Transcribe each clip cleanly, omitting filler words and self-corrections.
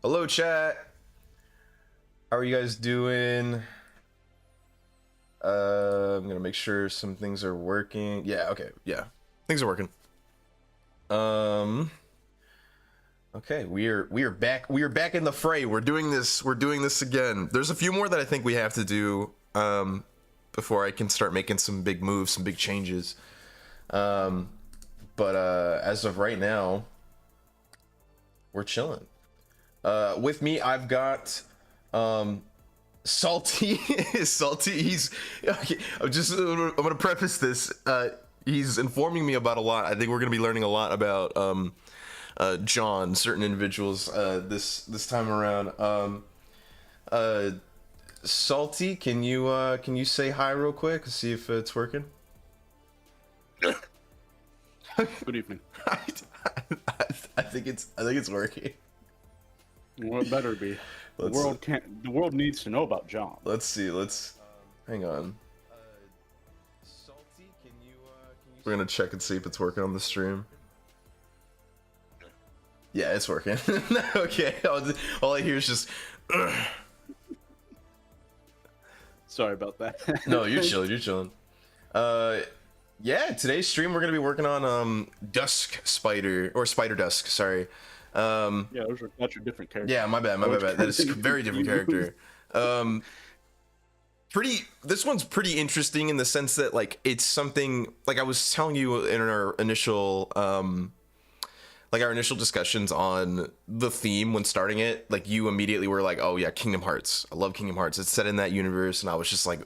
Hello, chat. How are you guys doing? I'm gonna make sure some things are working. Yeah, okay, yeah, things are working. Okay, we are back. We are back in the fray. We're doing this. We're doing this again. There's a few more that I think we have to do before I can start making some big moves, some big changes. But as of right now, we're chilling. With me, I've got Salty. Salty. He's okay. I'm gonna preface this. He's informing me about a lot. I think we're gonna be learning a lot about John, certain individuals this time around. Salty, can you say hi real quick? See if it's working. Good evening. I think it's working. Well, it better be. The world needs to know about John. Let's see. Hang on. Salty, can you we're gonna check and see if it's working on the stream. Yeah, it's working. Okay. All I hear is just. Sorry about that. No, you're chilling. You're chilling. Yeah, today's stream we're gonna be working on Spider-Dusk. Sorry. Yeah, that's your different character. Yeah, my bad. That is a very different character. This one's pretty interesting in the sense that like it's something like I was telling you in our initial discussions on the theme when starting it. Like you immediately were like, oh yeah, Kingdom Hearts. I love Kingdom Hearts. It's set in that universe, and I was just like,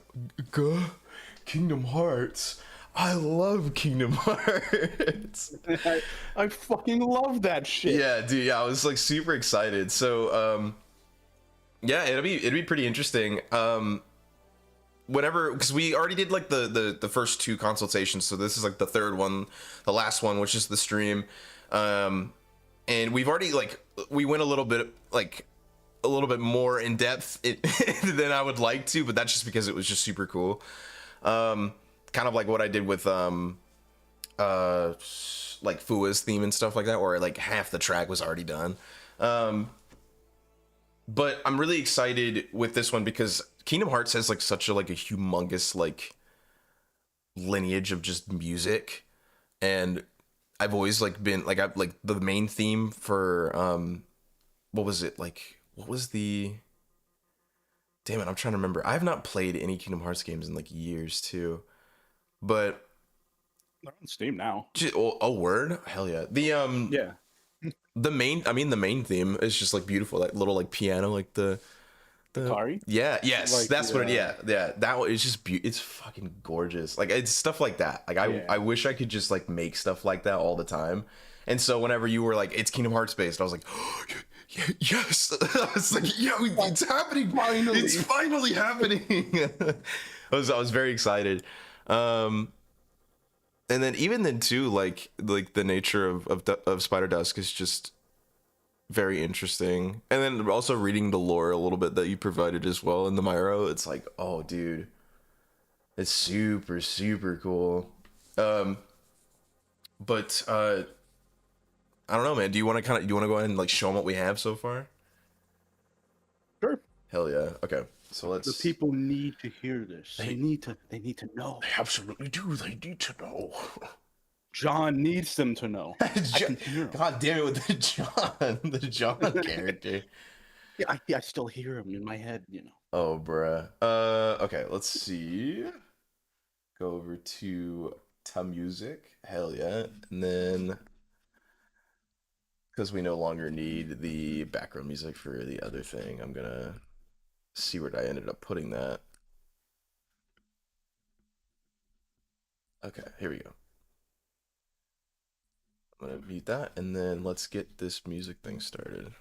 Kingdom Hearts. I love Kingdom Hearts. I fucking love that shit. Yeah, dude. Yeah, I was like super excited. So, yeah, it'd be pretty interesting. Whenever, because we already did like the first two consultations, so this is like the third one, the last one, which is the stream. And we've already we went a little bit more in depth than I would like to, but that's just because it was just super cool. Kind of like what I did with like Fua's theme and stuff like that, where like half the track was already done. But I'm really excited with this one because Kingdom Hearts has like such a humongous like lineage of just music, and I've always been the main theme for what was the damn it, I'm trying to remember. I have not played any Kingdom Hearts games in like years too. But they're on Steam now. Oh, word? Hell yeah. Yeah. The main theme is just like beautiful, that little like piano, like the Kari? Yeah, yes, that's what it, yeah, that one is just it's fucking gorgeous. Like it's stuff like that. Like I wish I could just like make stuff like that all the time. And so whenever you were like, it's Kingdom Hearts based, I was like, oh, yeah, yes. I was like, yeah, it's happening. Finally. It's finally happening. I was very excited. And then even then too, like the nature of Spider-Dusk is just very interesting. And then also reading the lore a little bit that you provided as well in the Myro, it's like, oh dude, it's super, super cool. But I don't know, man. Do you want to go ahead and like show them what we have so far? Sure. Hell yeah. Okay. So let's. The people need to hear this. They need to know. They absolutely do. They need to know. John needs them to know. God damn it with the John character. Yeah, I still hear him in my head, you know. Oh, bruh. Okay, let's see. Go over to music. Hell yeah. And then, because we no longer need the background music for the other thing, I'm gonna see where I ended up putting that. Okay, here we go. I'm gonna mute that, and then let's get this music thing started.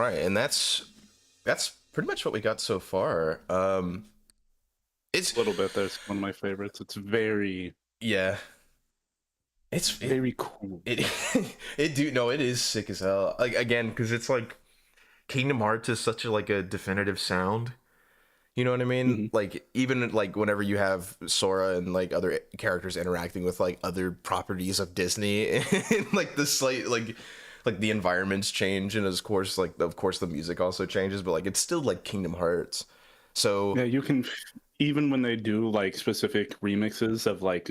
right, and that's pretty much what we got so far. It's A little bit. That's one of my favorites. It's very, yeah, very cool. it it is sick as hell. Like again, because it's like Kingdom Hearts is such a like a definitive sound. You know what I mean? Like even like whenever you have Sora and like other characters interacting with like other properties of Disney, and like the slight like the environments change, and of course the music also changes, but like it's still like Kingdom Hearts. So Yeah, you can, even when they do like specific remixes of like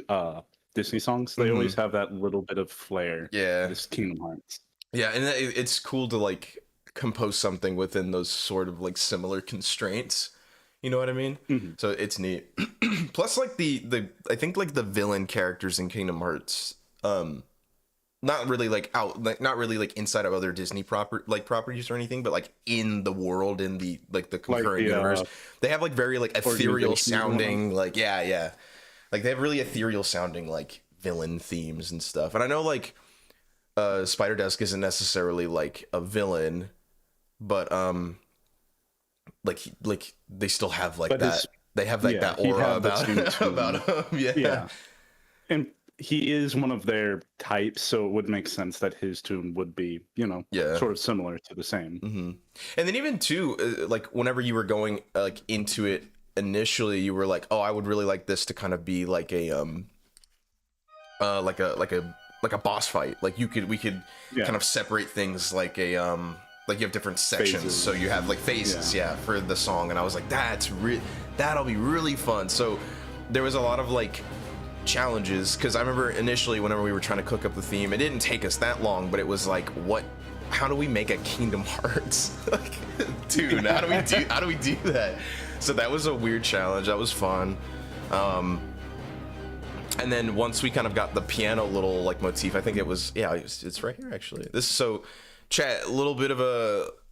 Disney songs, they always have that little bit of flair. yeah, This Kingdom Hearts. yeah, and it's cool to like compose something within those sort of like similar constraints. You know what I mean? So it's neat. Plus, like the I think like the villain characters in Kingdom Hearts, not really like not really like inside of other Disney properties or anything, but like in the world, in the like the concurrent universe, they have like very like ethereal sounding, like yeah, like they have really ethereal sounding like villain themes and stuff. And I know like Spider-Dusk isn't necessarily like a villain, but like they still have like that. They have like that aura about him. Yeah. And he is one of their types, so it would make sense that his tune would be, sort of similar to the same. And then even too, like whenever you were going like into it initially, you were like, oh, I would really like this to kind of be like a like a boss fight. Like we could kind of separate things like a like you have different sections, phases. So you have like phases, for the song, and I was like, that'll be really fun. So there was a lot of like challenges, because I remember initially whenever we were trying to cook up the theme, it didn't take us that long, but it was like, how do we make a Kingdom Hearts? Like, dude, how do we do that? So that was a weird challenge. That was fun. And then once we kind of got the piano little like motif, I think it's right here actually. Chat, a little bit of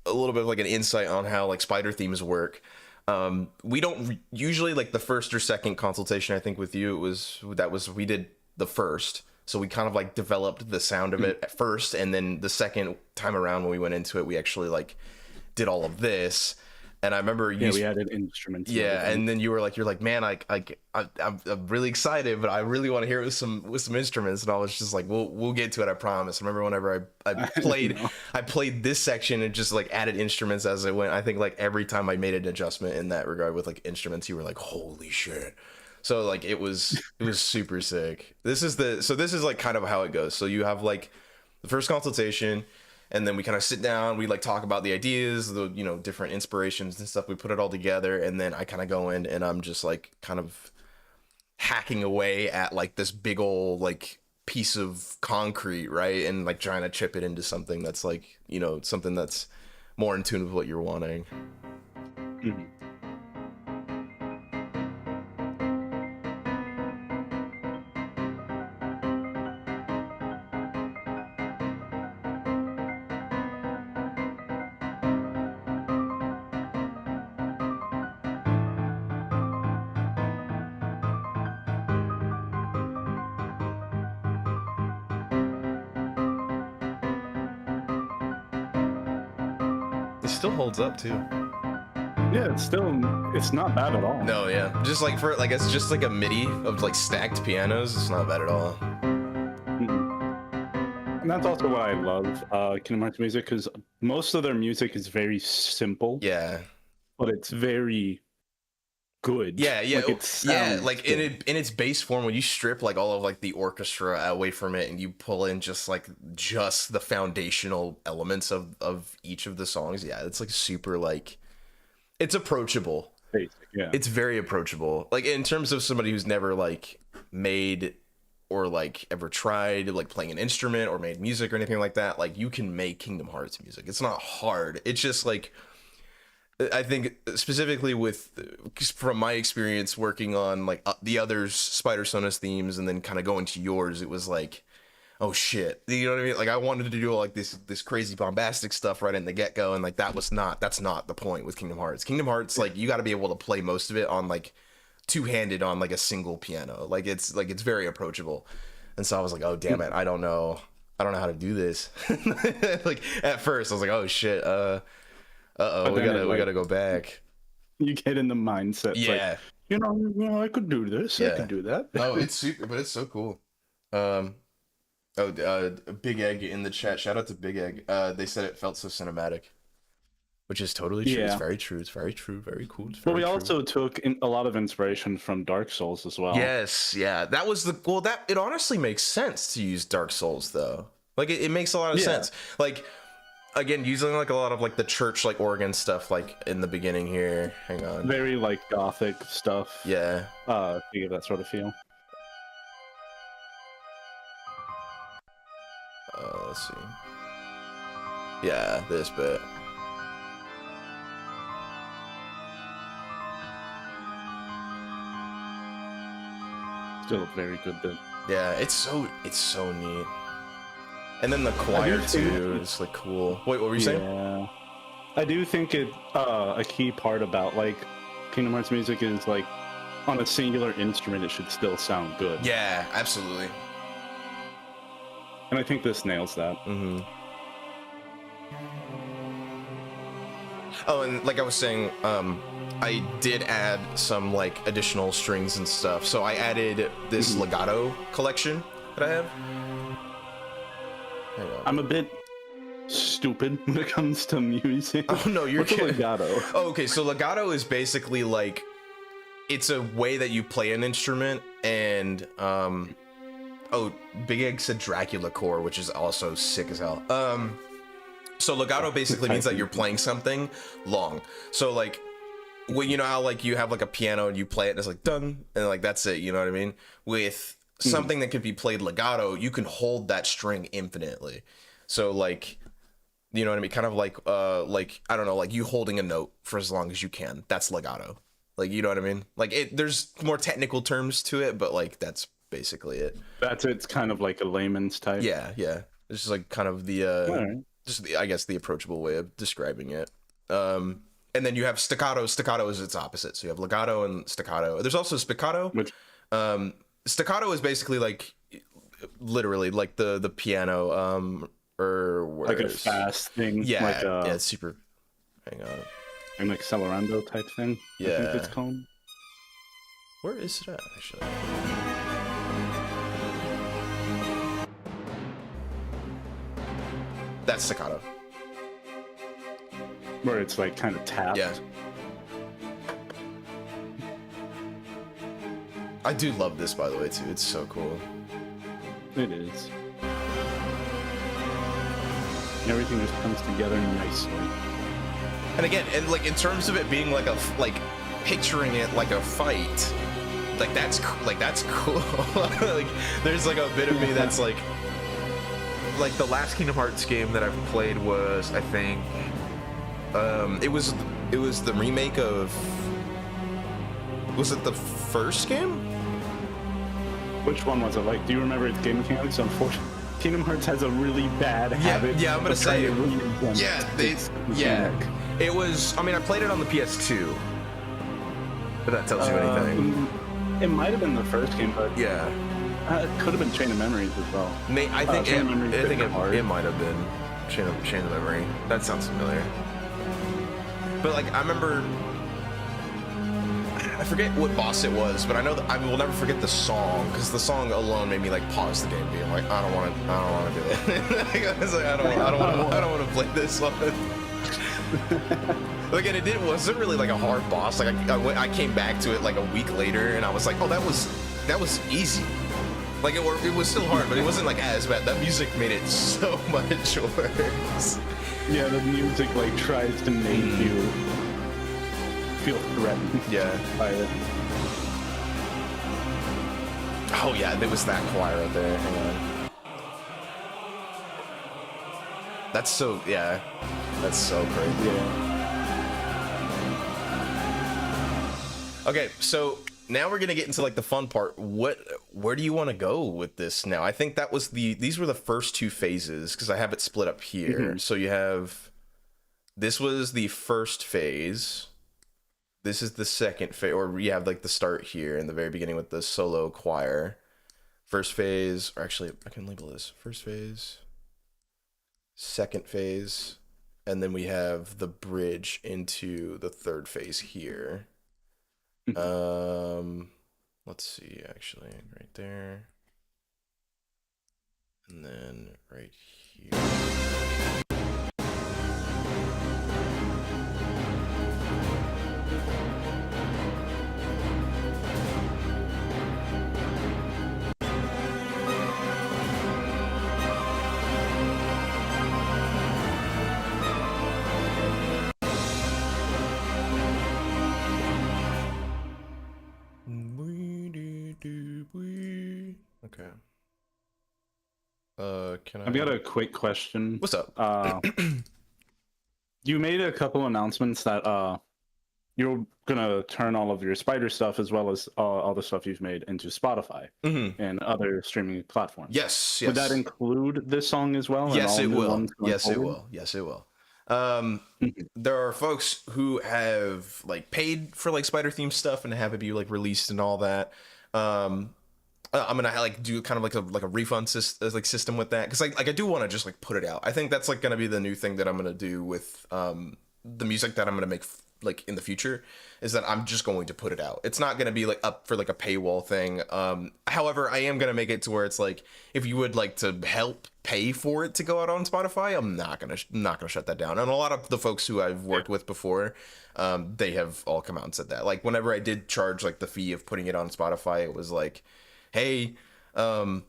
like an insight on how like spider themes work. We don't usually like the first or second consultation. I think with you we did the first, so we kind of like developed the sound of it at first, and then the second time around when we went into it, we actually like did all of this. And I remember we added instruments. Yeah, and then you're like, man, I'm really excited, but I really want to hear it with some instruments. And I was just like, we'll get to it, I promise. I remember whenever I played this section and just like added instruments as it went. I think like every time I made an adjustment in that regard with like instruments, you were like, holy shit. So like it was super sick. This is like kind of how it goes. So you have like the first consultation, and then we kind of sit down, we like talk about the ideas, the different inspirations and stuff. We put it all together, and then I kind of go in and I'm just like kind of hacking away at like this big old like piece of concrete, right? And like trying to chip it into something that's like, something that's more in tune with what you're wanting. It still holds up too. Yeah, it's not bad at all. No, yeah, just like it's just like a MIDI of like stacked pianos. It's not bad at all. And that's also what I love Kingdom Hearts music, because most of their music is very simple. Yeah, but it's very good. Yeah, like in its base form, when you strip like all of like the orchestra away from it and you pull in just the foundational elements of each of the songs, it's like super like it's approachable. Basic, yeah. It's very approachable. Like in terms of somebody who's never like made or like ever tried like playing an instrument or made music or anything like that, like you can make Kingdom Hearts music. It's not hard. It's just like, I think specifically from my experience working on like the other Spider Sonus themes and then kind of going to yours, it was like, oh shit, you know what I mean? Like I wanted to do like this crazy bombastic stuff right in the get go, and like that's not the point with Kingdom Hearts. Kingdom Hearts, like you got to be able to play most of it on like two-handed on like a single piano. Like it's very approachable, and so I was like, oh damn it, I don't know how to do this. Like at first I was like, oh shit, We gotta go back. You get in the mindset. Yeah. Like, I could do this. Yeah. I could do that. No, it's super, but it's so cool. Big Egg in the chat. Shout out to Big Egg. They said it felt so cinematic, which is totally true. Yeah. It's very true. It's very true. Very cool. We also took a lot of inspiration from Dark Souls as well. Yes, yeah. That was it honestly makes sense to use Dark Souls though. Like it makes a lot of sense. Like again, using like a lot of like the church like organ stuff like in the beginning here. Hang on. Very like gothic stuff. Yeah. To give that sort of feel. Let's see. Yeah, this bit. Still a very good bit. Yeah, it's so neat. And then the choir too is like cool. Wait, what were you saying? Yeah, I do think a key part about like Kingdom Hearts music is like on a singular instrument it should still sound good. Yeah, absolutely. And I think this nails that. Mm-hmm. Oh, and like I was saying, I did add some like additional strings and stuff. So I added this legato collection that I have. I'm a bit stupid when it comes to music. Oh no, you're kidding. Legato? Oh, okay, so legato is basically like it's a way that you play an instrument, and oh, Big Egg said Dracula core, which is also sick as hell. So legato basically means that you're playing something long. So like, well, you know how like you have like a piano and you play it and it's like dun, and like that's it. You know what I mean? With something that can be played legato, you can hold that string infinitely. So like, you know what I mean? Kind of like I don't know, like you holding a note for as long as you can. That's legato. Like, you know what I mean? Like there's more technical terms to it, but like that's basically it. It's kind of like a layman's type. Yeah. This is like kind of the I guess the approachable way of describing it. And then you have staccato. Staccato is its opposite. So you have legato and staccato. There's also spiccato. Which staccato is basically like literally like the piano or like a fast thing. Yeah, like yeah, it's super. Hang on. And like accelerando type thing. Yeah, I think it's called. Where is it at actually? That's staccato. Where it's like kind of tapped. Yeah. I do love this, by the way, too. It's so cool. It is. Everything just comes together nicely. And again, and like in terms of it being like picturing it like a fight, that's cool. Like there's like a bit of me that's like the last Kingdom Hearts game that I've played was, I think, it was the remake of, was it the first game? Which one was it? Like, do you remember its game mechanics? Unfortunately, Kingdom Hearts has a really bad habit. Yeah, I'm gonna say, it was. I mean, I played it on the PS2. If that tells you anything. It might have been the first game, but yeah, it could have been Chain of Memories as well. I think it might have been Chain of Memory. That sounds familiar. But like, I remember, I forget what boss it was, but I know that I will never forget the song, because the song alone made me like pause the game, being like, I don't want to do it. I was like, I don't want to play this one. Like, and it wasn't really like a hard boss. Like I came back to it like a week later, and I was like, oh, that was easy. Like it was still hard, but it wasn't like as bad. That music made it so much worse. Yeah, the music like tries to make you feel threatened. Yeah. By it. Oh yeah, there was that choir right there. Hang on. That's so crazy. Yeah. Okay, so now we're gonna get into like the fun part. Where do you want to go with this now? I think these were the first two phases, because I have it split up here. Mm-hmm. So you have, this was the first phase. This is the second phase, or you have like the start here in the very beginning with the solo choir. First phase, or actually I can label this first phase, second phase, and then we have the bridge into the third phase here. Let's see, actually, right there, and then right here. Okay. Can I? I've got a quick question. What's up? You made a couple announcements that you're gonna turn all of your Spider stuff as well as all the stuff you've made into Spotify and other streaming platforms. Yes. Would that include this song as well? Yes, it will. Yes, it will. Yes, it will. There are folks who have like paid for like Spider theme stuff and have it be like released and all that. I'm gonna like do kind of like a refund system with that, because like I do want to just like put it out. I think that's like gonna be the new thing that I'm gonna do with the music that I'm gonna make like in the future, is that I'm just going to put it out. It's not gonna be like up for like a paywall thing. However, I am gonna make it to where it's like, if you would like to help pay for it to go out on Spotify, I'm not gonna shut that down. And a lot of the folks who I've worked with before, they have all come out and said that. Like whenever I did charge like the fee of putting it on Spotify, it was like, hey, I'm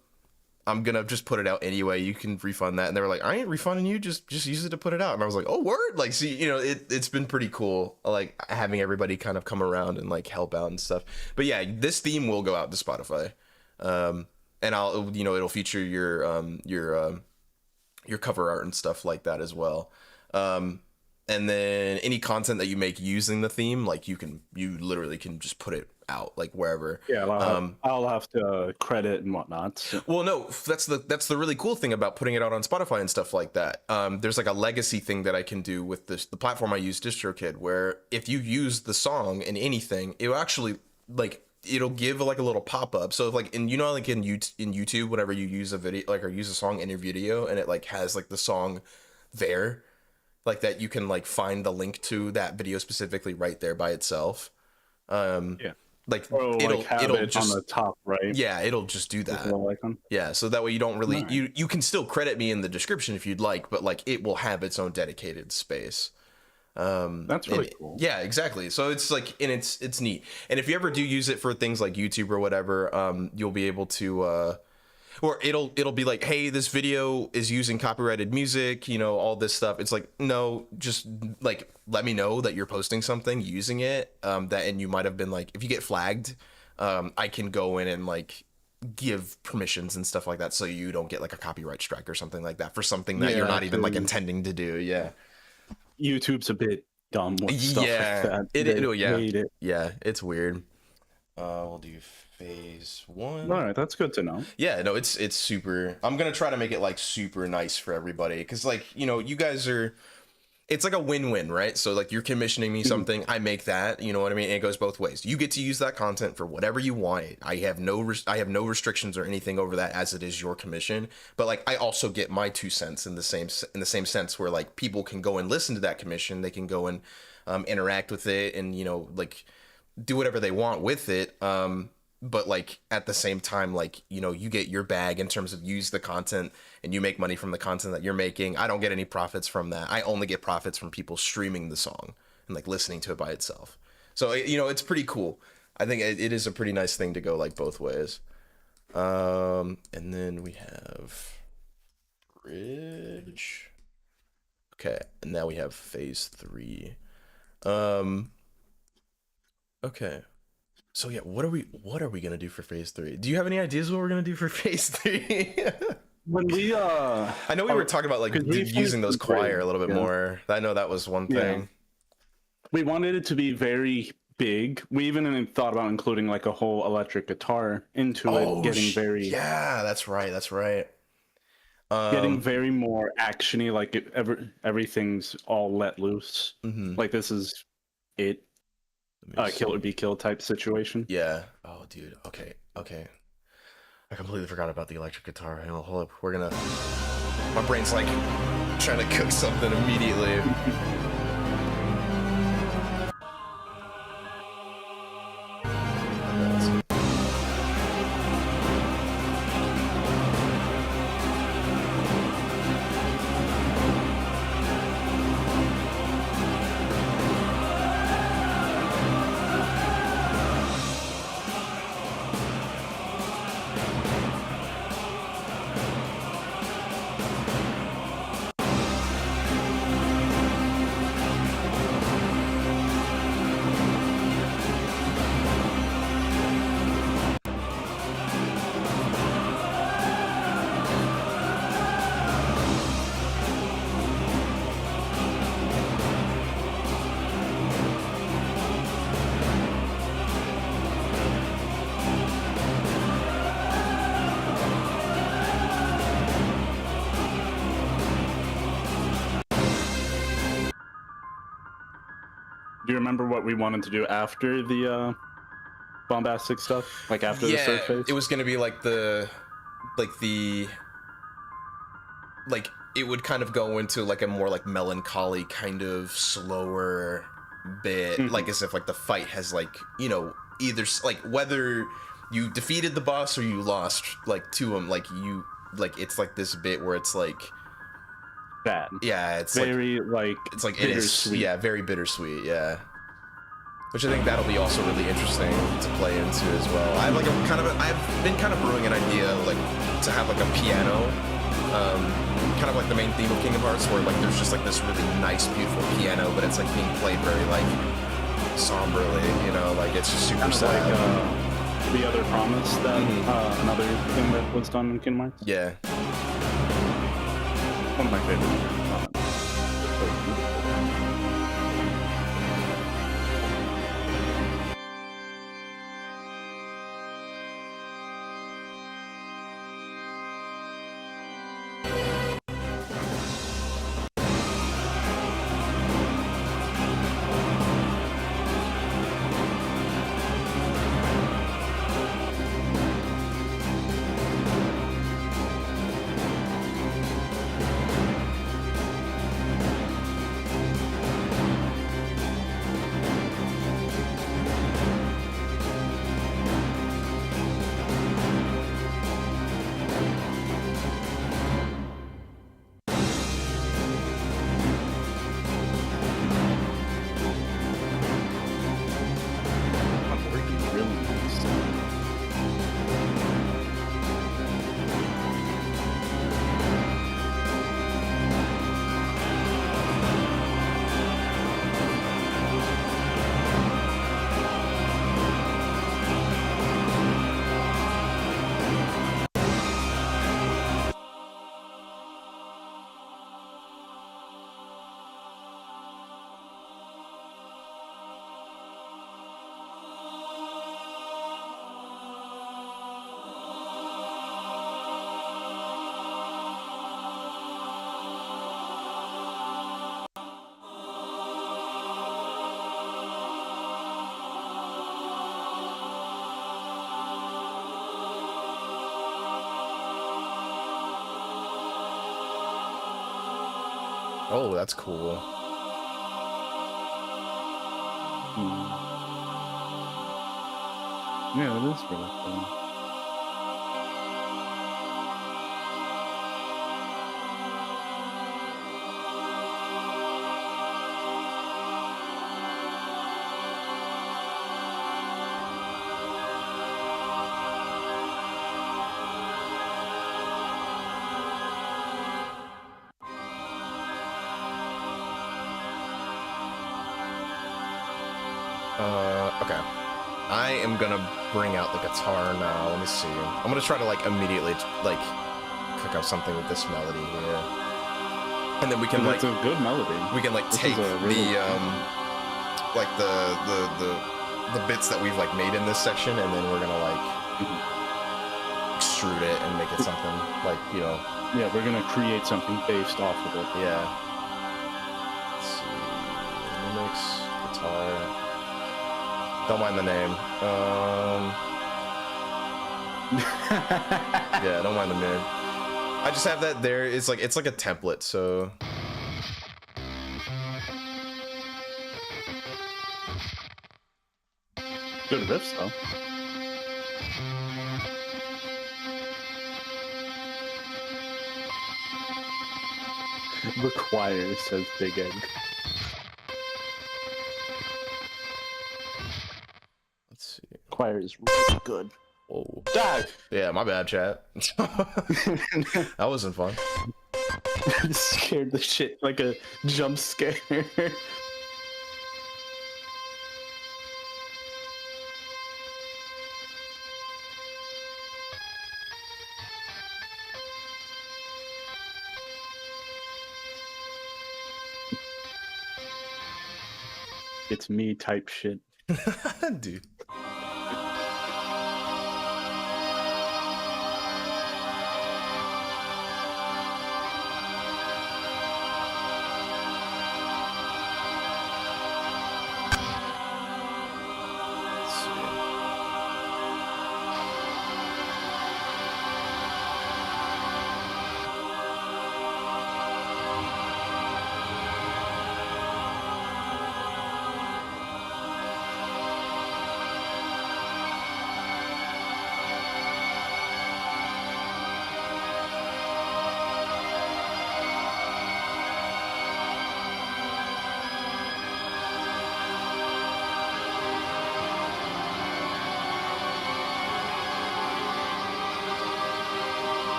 gonna just put it out anyway, you can refund that. And they were like, I ain't refunding you, just use it to put it out. And I was like, oh, word. Like, see, you know, it's been pretty cool, like having everybody kind of come around and like help out and stuff. But yeah, this theme will go out to Spotify, and I'll, you know, it'll feature your cover art and stuff like that as well. And then any content that you make using the theme, like you literally can just put it out like wherever. Yeah, I'll have to credit and whatnot. So. Well, no, that's the really cool thing about putting it out on Spotify and stuff like that. There's like a legacy thing that I can do with the platform I use, DistroKid, where if you use the song in anything, it'll actually like, it'll give like a little pop-up. So if, like, in, you know, like in YouTube, whenever you use a video, like, or use a song in your video, and it like has like the song there, like that, you can like find the link to that video specifically right there by itself. Yeah. Like it'll just on the top, right? Yeah, it'll just do that. Yeah, so that way you don't really, you can still credit me in the description if you'd like, but like it will have its own dedicated space. That's really cool. Yeah, exactly. So it's like, and it's neat. And if you ever do use it for things like YouTube or whatever, you'll be able to or it'll be like, hey, this video is using copyrighted music, you know, all this stuff. It's like, no, just like let me know that you're posting something using it, that, and you might have been like, if you get flagged, I can go in and like give permissions and stuff like that, so you don't get like a copyright strike or something like that for something that you're not even like intending to do. Yeah, YouTube's a bit dumb with stuff like that. Yeah, it's weird. We'll do phase 1. All right, that's good to know. Yeah, no, it's super. I'm gonna try to make it like super nice for everybody, because like, you know, you guys are, it's like a win-win, right? So like, you're commissioning me something, I make that, you know what I mean? And it goes both ways. You get to use that content for whatever you want. I have no restrictions or anything over that, as it is your commission. But like, I also get my 2 cents in the same sense, where like people can go and listen to that commission, they can go and interact with it, and, you know, like do whatever they want with it. But like at the same time, like, you know, you get your bag in terms of use the content, and you make money from the content that you're making. I don't get any profits from that. I only get profits from people streaming the song and like listening to it by itself. So, you know, it's pretty cool. I think it is a pretty nice thing to go like both ways. And then we have bridge. Okay, and now we have phase 3. Okay. So yeah, what are we gonna do for phase 3? Do you have any ideas what we're gonna do for phase 3? When we I know we were talking about like using those choir a little bit more. I know that was one thing. We wanted it to be very big. We even thought about including like a whole electric guitar into it, getting very that's right. Getting very more actiony, like everything's all let loose. Like this is it. Kill or be killed type situation. Yeah. Oh, dude. Okay. I completely forgot about the electric guitar. Hold up. We're gonna. My brain's like trying to cook something immediately. Do you remember what we wanted to do after the bombastic stuff? Like after the surf phase? It was gonna be like it would kind of go into like a more like melancholy kind of slower bit, like as if like the fight has like, you know, either like whether you defeated the boss or you lost like to him, like you like it's like this bit where it's like that. Yeah, it's very like it's like it is, yeah, very bittersweet, yeah. Which I think that'll be also really interesting to play into as well. I've been kind of brewing an idea like to have like a piano, kind of like the main theme of Kingdom Hearts, where like there's just like this really nice, beautiful piano, but it's like being played very like somberly, you know, like it's just super sad. Like the other promise that another thing that was done in Kingdom Hearts. Yeah. One of my favorites. Oh, that's cool. Yeah, that is really cool. Okay. I am gonna bring out the guitar now. Let me see. I'm gonna try to like immediately like cook up something with this melody here, and then we can like it's a good melody. We can like take the like the bits that we've like made in this section, and then we're gonna like extrude it and make it something like, you know. Yeah, we're gonna create something based off of it. Yeah. Let's see. Remix guitar. Don't mind the name. Yeah, don't mind the name. I just have that there. It's like a template, so. Good riffs though. Requires, says Big Egg. Let's see. Requires really good. Whoa. Dive! Yeah, my bad, chat. That wasn't fun. Scared the shit like a jump scare. It's me type shit. Dude.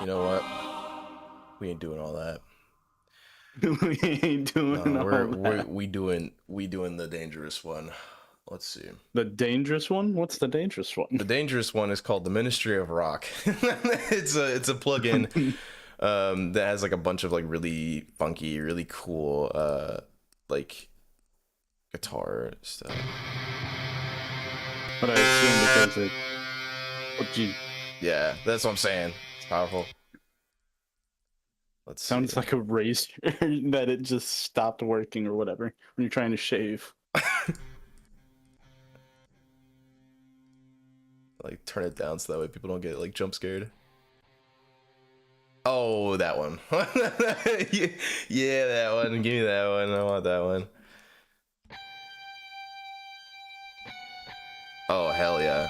You know what? We ain't doing all that. We ain't doing all that. We doing the dangerous one. Let's see. The dangerous one? What's the dangerous one? The dangerous one is called the Ministry of Rock. It's a plugin that has like a bunch of like really funky, really cool like guitar stuff. But I assume because it. Oh, gee. Yeah, that's what I'm saying. It's powerful. Let's Sounds see. like a razor that it just stopped working or whatever when you're trying to shave. Like turn it down so that way people don't get like jump scared. Oh, that one. Yeah, that one. Give me that one. I want that one. Oh, hell yeah.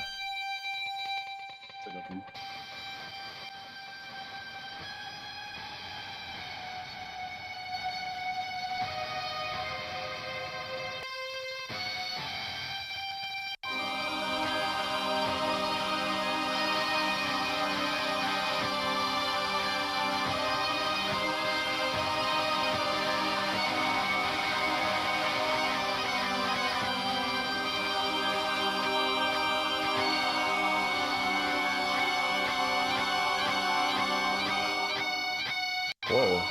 Whoa.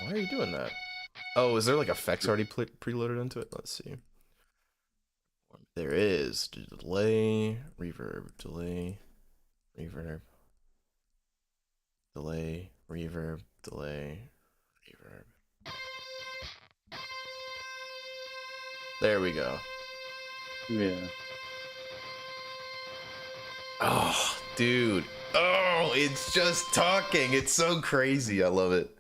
Why are you doing that? Oh, is there like effects already preloaded into it? Let's see. There is. Delay, reverb, delay, reverb, delay, reverb, delay, reverb. There we go. Yeah. Oh, dude. Oh, it's just talking. It's so crazy. I love it.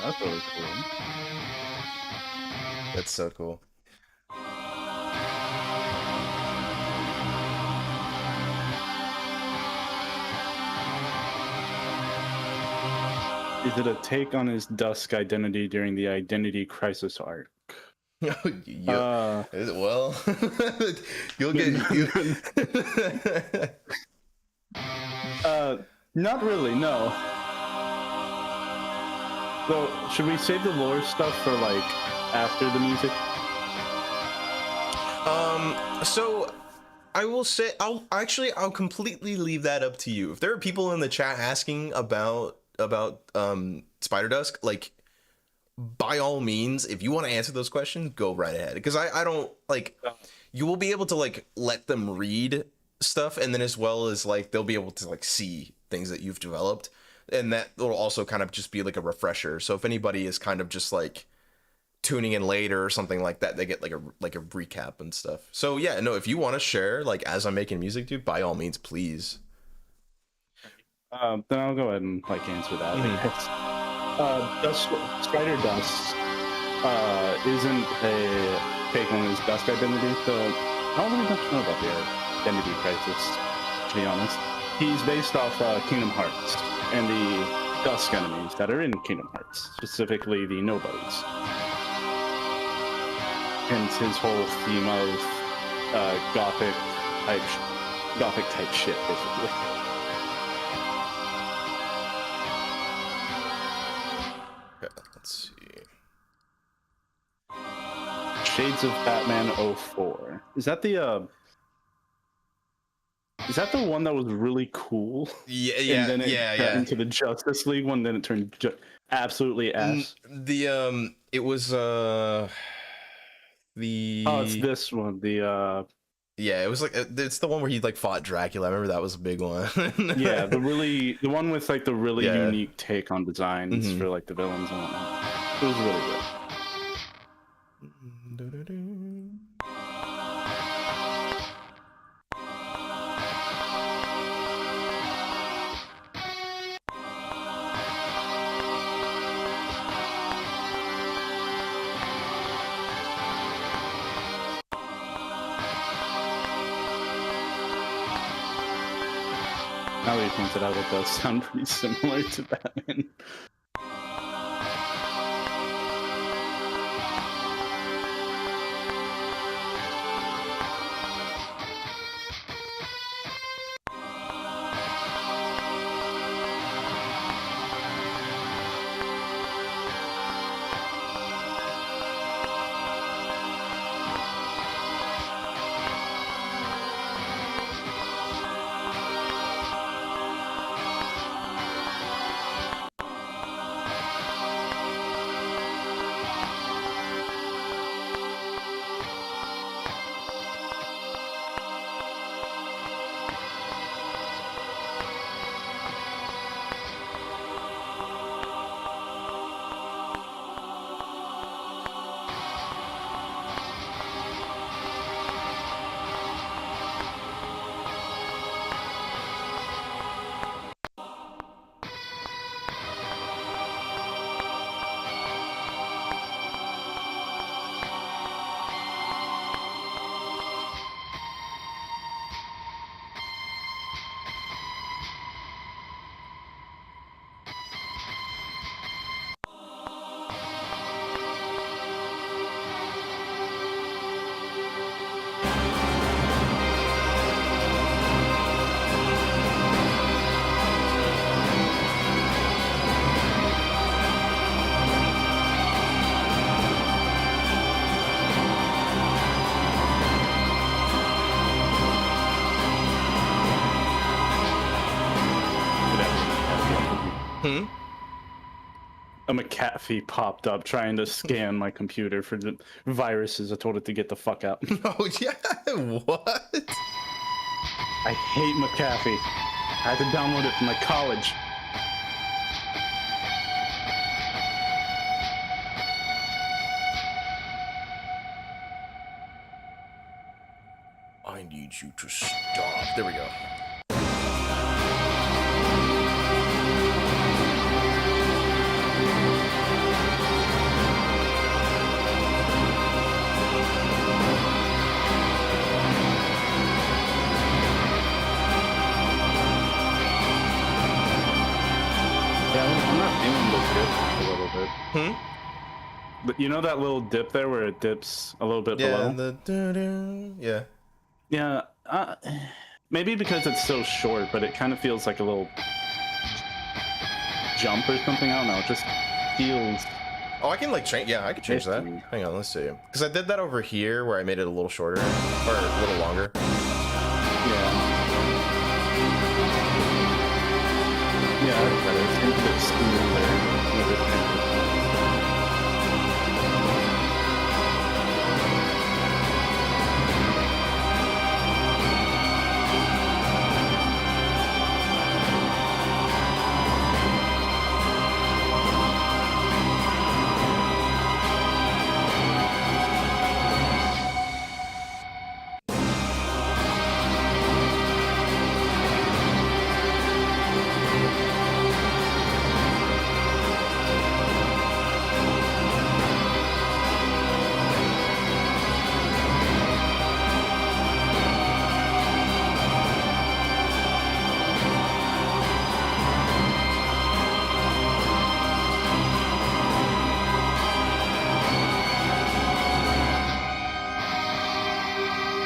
That's really cool. That's so cool. Is it a take on his Dusk identity during the Identity Crisis arc? Well, you'll get. Not really. No. So, should we save the lore stuff for like after the music? So I will say I'll completely leave that up to you. If there are people in the chat asking about Spider-Dusk, like, by all means, if you want to answer those questions, go right ahead, because I don't like, you will be able to like let them read stuff, and then as well as like they'll be able to like see things that you've developed, and that will also kind of just be like a refresher. So if anybody is kind of just like tuning in later or something like that, they get like a recap and stuff. So yeah, no, if you want to share like as I'm making music, dude, by all means, please. Then I'll go ahead and like answer that. Spider-Dusk isn't a take on his Dusk identity, so I don't really much know about the identity crisis, to be honest. He's based off Kingdom Hearts and the Dusk enemies that are in Kingdom Hearts, specifically the Nobodies. Hence his whole theme of gothic type shit, basically. Let's see. Shades of Batman 04. Is that the one that was really cool? Yeah, and then it got into the Justice League one, then it turned absolutely ass. It was it's this one. Yeah, it was like it's the one where he like fought Dracula. I remember that was a big one. Yeah, the one with like the really unique take on designs for like the villains and whatnot. It was really good. Now that you pointed out, it does sound pretty similar to Batman. A McAfee popped up trying to scan my computer for the viruses. I told it to get the fuck out. Oh yeah, what? I hate McAfee. I had to download it from my college. I need you to stop. There we go. But you know that little dip there where it dips a little bit below? Yeah, maybe because it's so short, but it kind of feels like a little jump or something. I don't know, it just feels... Oh, I can like change. Yeah, I can change that. Hang on, let's see. Because I did that over here where I made it a little shorter, or a little longer. Yeah, that's better. It's a bit smoother there.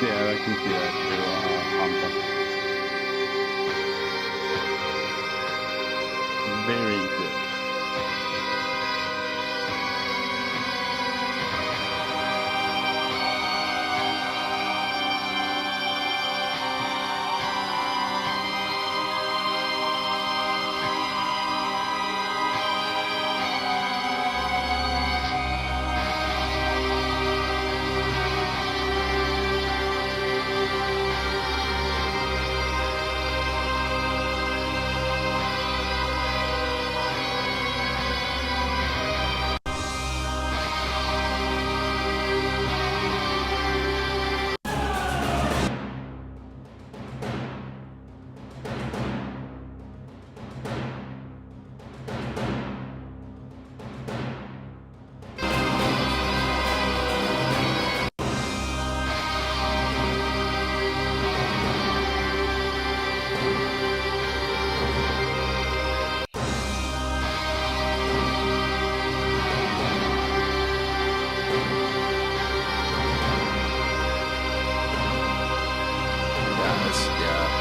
Yeah, I can see that too. Very good.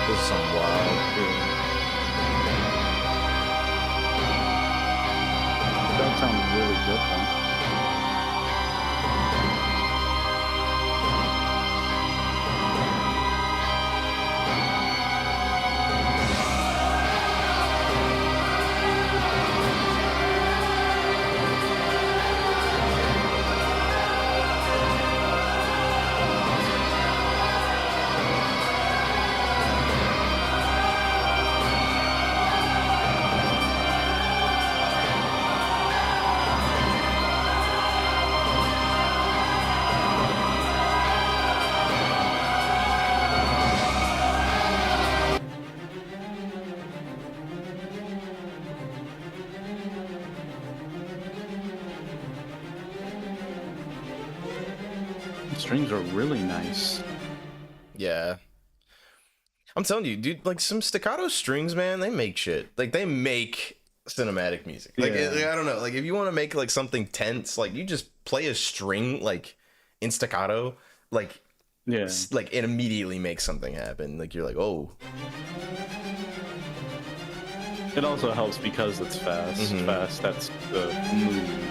This is some wild. That sounds really good, though. The strings are really nice. Yeah. I'm telling you, dude, like some staccato strings, man, they make shit. Like they make cinematic music. Like I don't know, like if you want to make like something tense, like you just play a string like in staccato, like like it immediately makes something happen. Like you're like, oh. It also helps because it's fast. Fast, that's the move.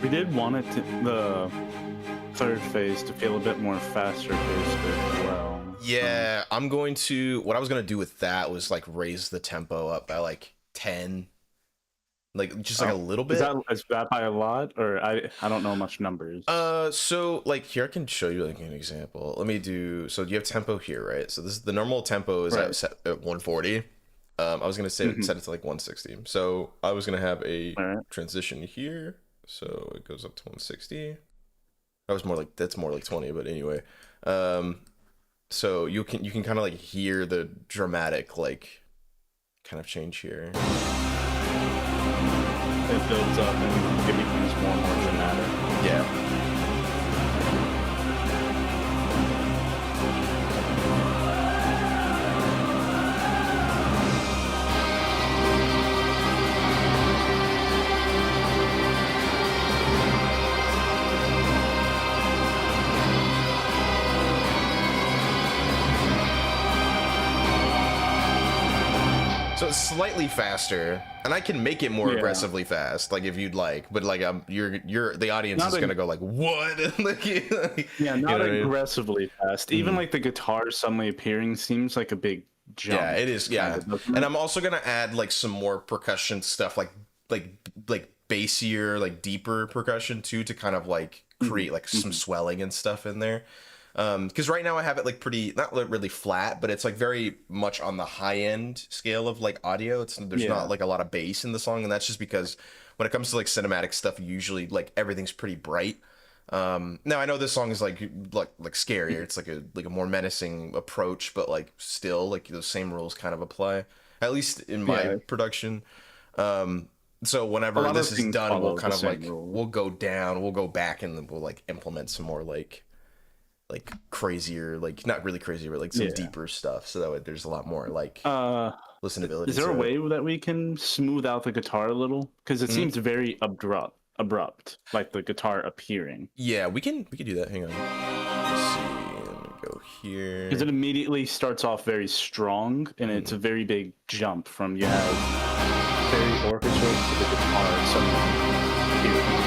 We did want it to, the third phase to feel a bit more faster paced as well. Yeah, I'm going to. What I was gonna do with that was like raise the tempo up by like 10, like just like a little bit. Is that by a lot, or I don't know much numbers. So like here I can show you like an example. Let me do. So you have tempo here, right? So this is the normal tempo is set at 140. I was gonna say set it to like 160. So I was gonna have a transition here. So it goes up to 160. That's more like 20, but anyway. So you can kind of like hear the dramatic like kind of change here. It builds up and it becomes more and more dramatic. Yeah. So it's slightly faster, and I can make it more aggressively fast, like if you'd like. But like, you're the audience is gonna go like, what? Not aggressively fast. Even like the guitar suddenly appearing seems like a big jump. Yeah, it is. Yeah, and I'm also gonna add like some more percussion stuff, like bassier, like deeper percussion too, to kind of like create like some swelling and stuff in there. Because right now I have it like pretty, not really flat, but it's like very much on the high end scale of like audio. There's not like a lot of bass in the song, and that's just because when it comes to like cinematic stuff, usually like everything's pretty bright. Now I know this song is like scarier. It's like a more menacing approach, but like still like those same rules kind of apply, at least in my production. So whenever this is done, we'll kind of like we'll go down, we'll go back, and then we'll like implement some more like crazier, like not really crazy, but like some deeper stuff, so that way there's a lot more like listenability. Is there a way that we can smooth out the guitar a little, because it seems very abrupt, like the guitar appearing? Yeah, we can do that. Hang on, let's see. Let me go here, because it immediately starts off very strong, and it's a very big jump from you have very orchestral to the guitar suddenly appearing.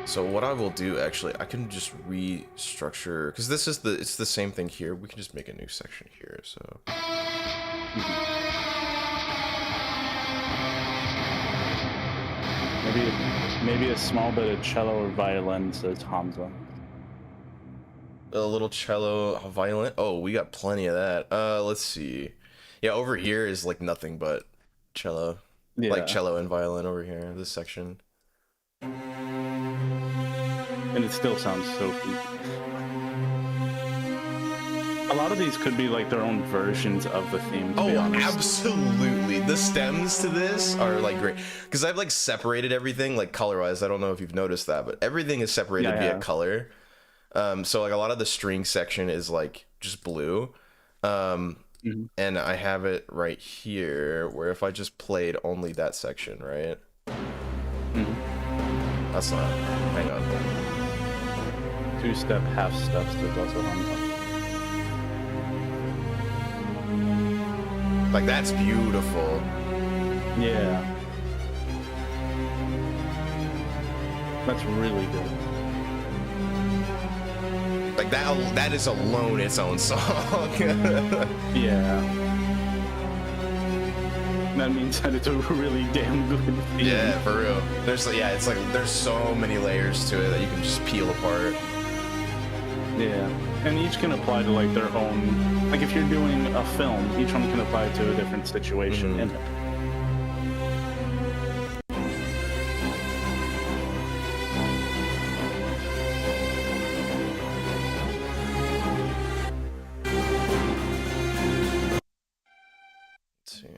So what I will do, actually, I can just restructure, because it's the same thing here. We can just make a new section here. So maybe a small bit of cello or violin, says Hamza. A little cello, a violin. Oh, we got plenty of that. Let's see. Yeah, over here is like nothing but cello, like cello and violin over here. This section. And it still sounds so deep. A lot of these could be like their own versions of the theme. Oh, absolutely. The stems to this are like great, because I've like separated everything like color wise. I don't know if you've noticed that, but everything is separated via color. So like a lot of the string section is like just blue. And I have it right here where if I just played only that section, right? That's not. Hang on. Two-step, half steps to also Hamza. Like that's beautiful. Yeah. That's really good. Like that is alone its own song. Yeah. That means that it's a really damn good theme. Yeah, for real. It's like there's so many layers to it that you can just peel apart. Yeah, and each can apply to like their own. Like if you're doing a film, each one can apply to a different situation in it. Let's see.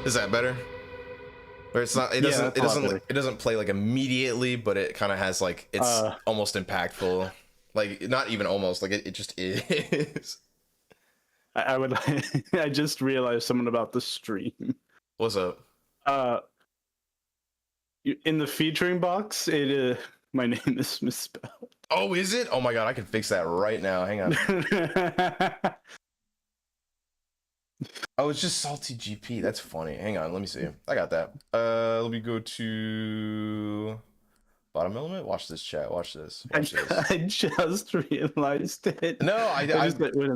Is that better? Or it's not. It doesn't. It doesn't play like immediately, but it kind of has like it's almost impactful. Like not even almost. Like it just is. I would. I just realized something about the stream. What's up? In the featuring box, my name is misspelled. Oh, is it? Oh my god, I can fix that right now. Hang on. Oh, it's just Salty GP. That's funny. Hang on, let me see. I got that. Let me go to bottom element. Watch this, chat. Watch this. Watch this. I just realized it. No,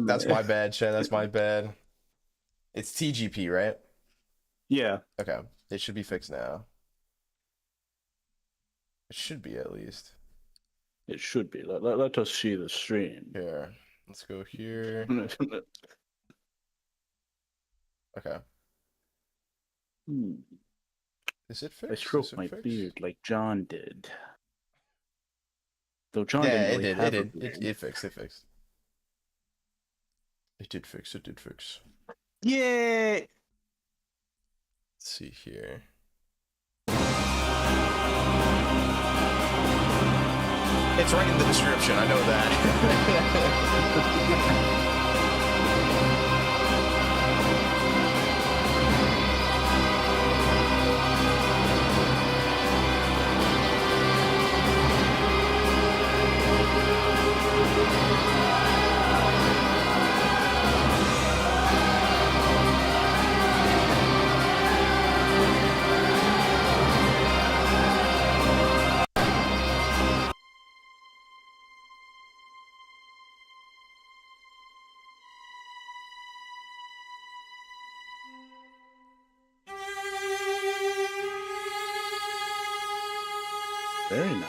that's my bad, chat. That's my bad. It's TGP, right? Yeah. Okay. It should be fixed now. It should be at least. It should be. Let us see the stream. Here. Let's go here. Okay. Is it fixed? I stroked my beard like John did. Though John didn't really have a beard. It fixed. It fixed. It did fix. It did fix. Yay! Let's see here. It's right in the description. I know that. Very nice.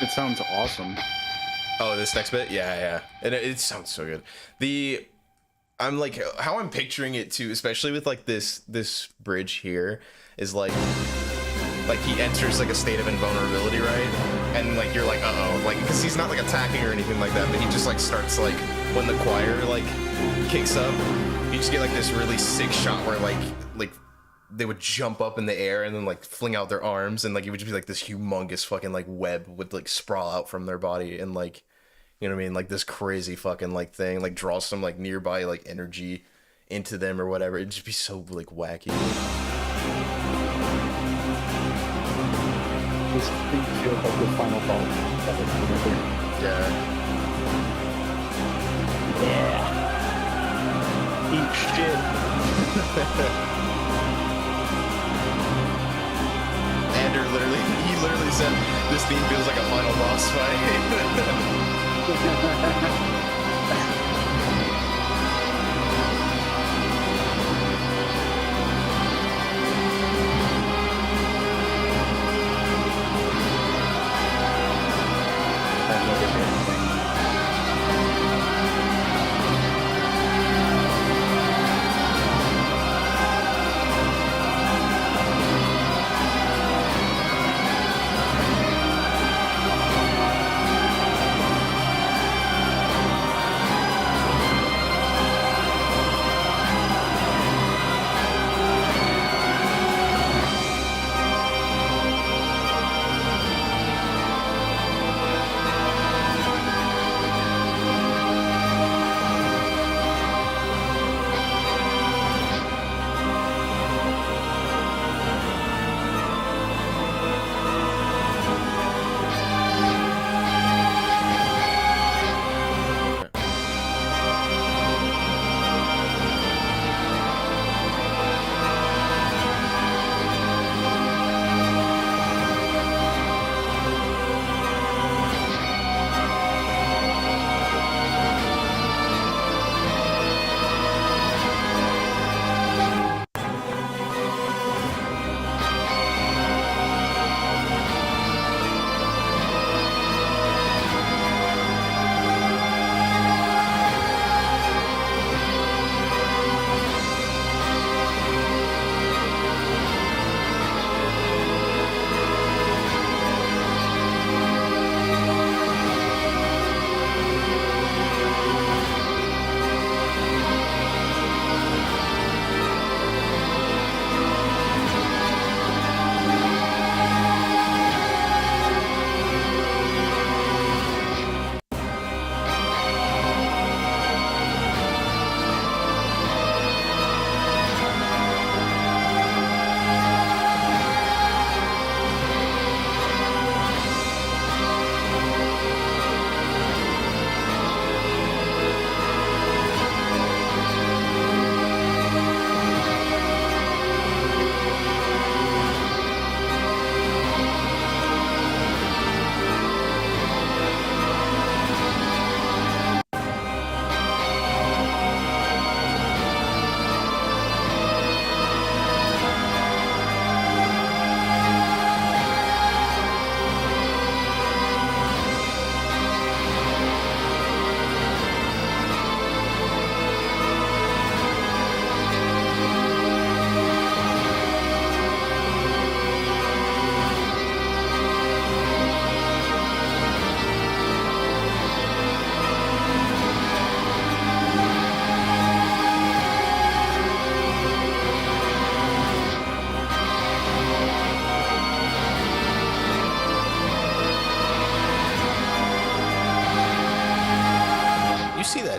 It sounds awesome. Oh, this next bit, yeah, and it sounds so good. I'm like, how I'm picturing it too, especially with like this bridge here, is like he enters like a state of invulnerability, right? And like you're like, uh-oh, like, because he's not like attacking or anything like that, but he just like starts like, when the choir like kicks up, you just get like this really sick shot where like they would jump up in the air and then like fling out their arms, and like it would just be like this humongous fucking like web would like sprawl out from their body, and like, you know what I mean, like this crazy fucking like thing like draws some like nearby like energy into them or whatever. It'd just be so like wacky. This thing feels like the final boss. Yeah. Eat shit. Andrew he literally said this theme feels like a final boss fight.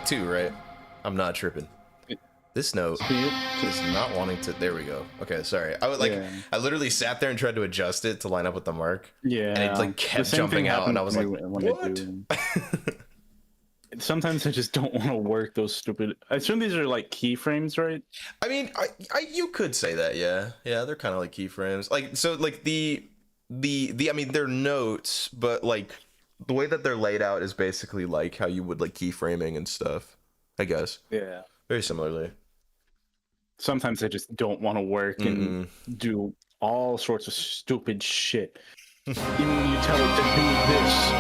Too, right? I'm not tripping. This note is not wanting to. There we go. Okay, sorry. I would like. Yeah. I literally sat there and tried to adjust it to line up with the mark. Yeah. And it like kept jumping out, and I was like, "What?" Sometimes I just don't want to work those stupid. I assume these are like keyframes, right? I mean, you could say that. Yeah, they're kind of like keyframes. Like so, like the. I mean, they're notes, but like. The way that they're laid out is basically like how you would like keyframing and stuff, I guess. Yeah. Very similarly. Sometimes I just don't want to work and do all sorts of stupid shit. Even when you tell it to do this.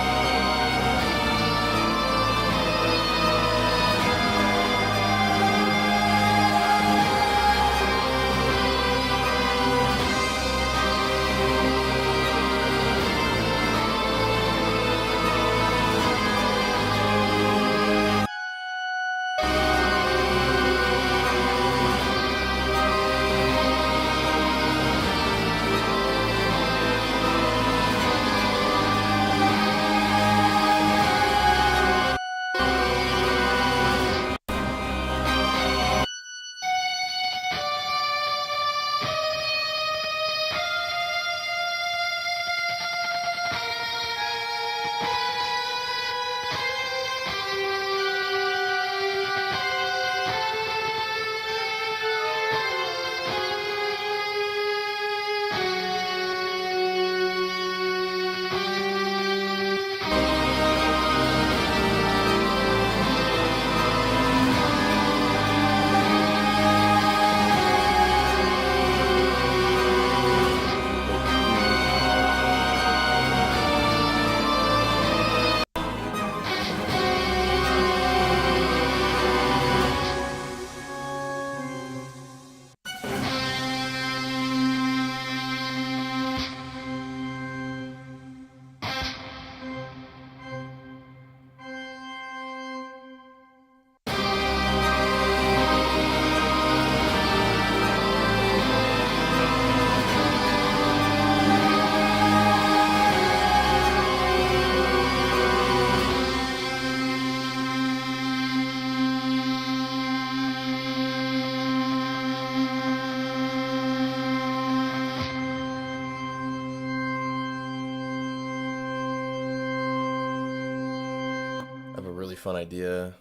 I have a really fun idea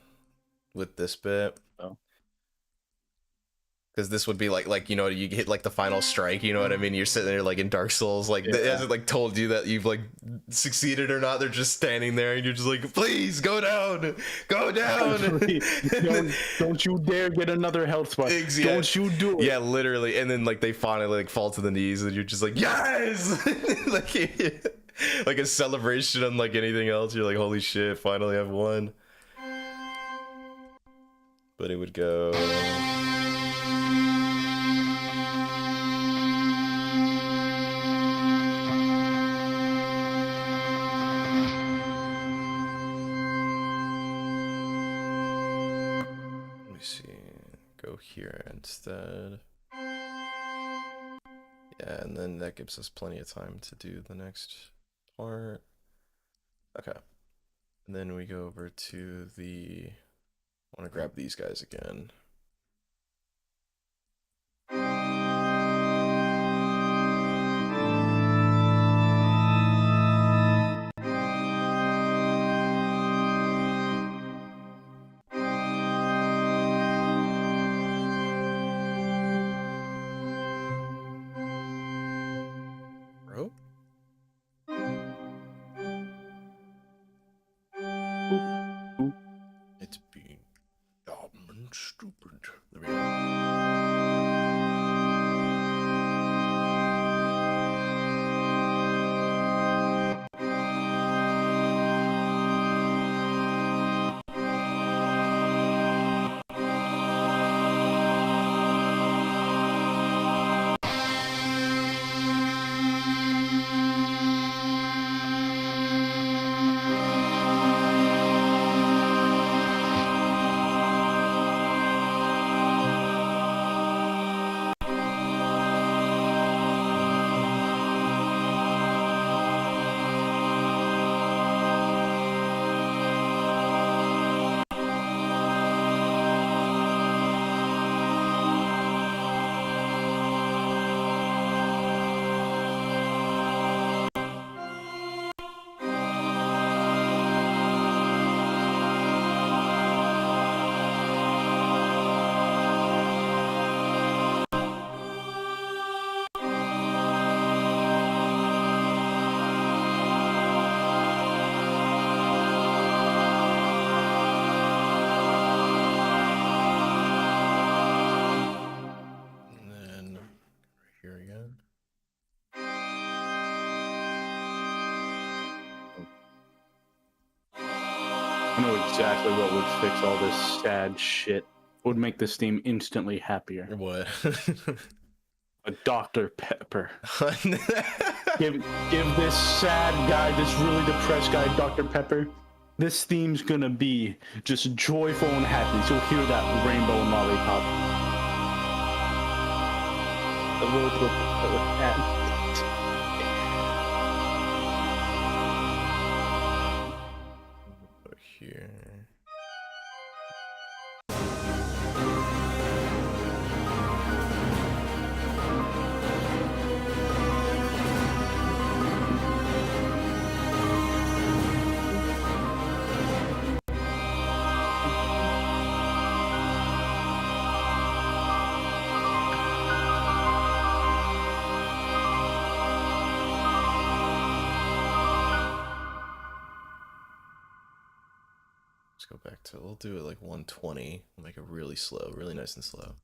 with this bit. Oh. Because this would be like you know, you hit like the final strike, you know what I mean? You're sitting there like in Dark Souls, like it hasn't like told you that you've like succeeded or not. They're just standing there and you're just like, please go down. Don't you dare get another health spot. Don't you do it. Yeah, literally. And then like they finally like fall to the knees and you're just like, yes. like a celebration unlike anything else. You're like, holy shit, finally I've won. But it would go. Go here instead. Yeah, and then that gives us plenty of time to do the next part. Okay. And then we go over to the... I want to grab these guys again. It's being dumb and stupid. There we go. I know exactly what would fix all this sad shit. Would make this theme instantly happier. What? A Dr. Pepper. give this sad guy, this really depressed guy, Dr. Pepper. This theme's gonna be just joyful and happy. So hear that rainbow and lollipop. The little cat. Here. Go back to, we'll do it like 120. We'll make it really slow, really nice and slow.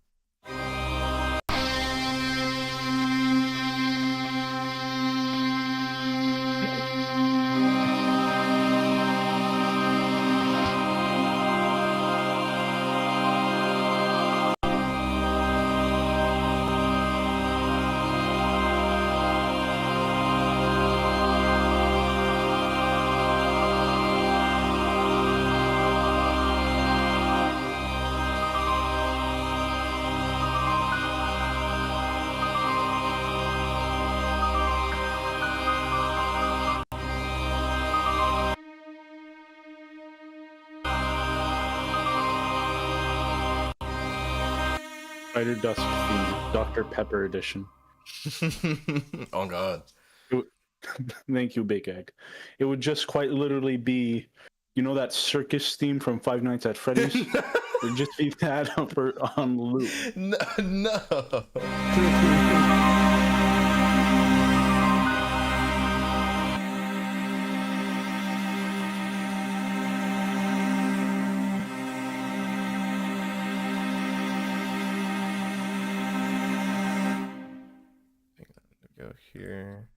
Spider-Dusk theme, Dr. Pepper edition. Oh god. Thank you, Big Egg. It would just quite literally be You know that circus theme from Five Nights at Freddy's? Just leave that on loop. No, no. Go here.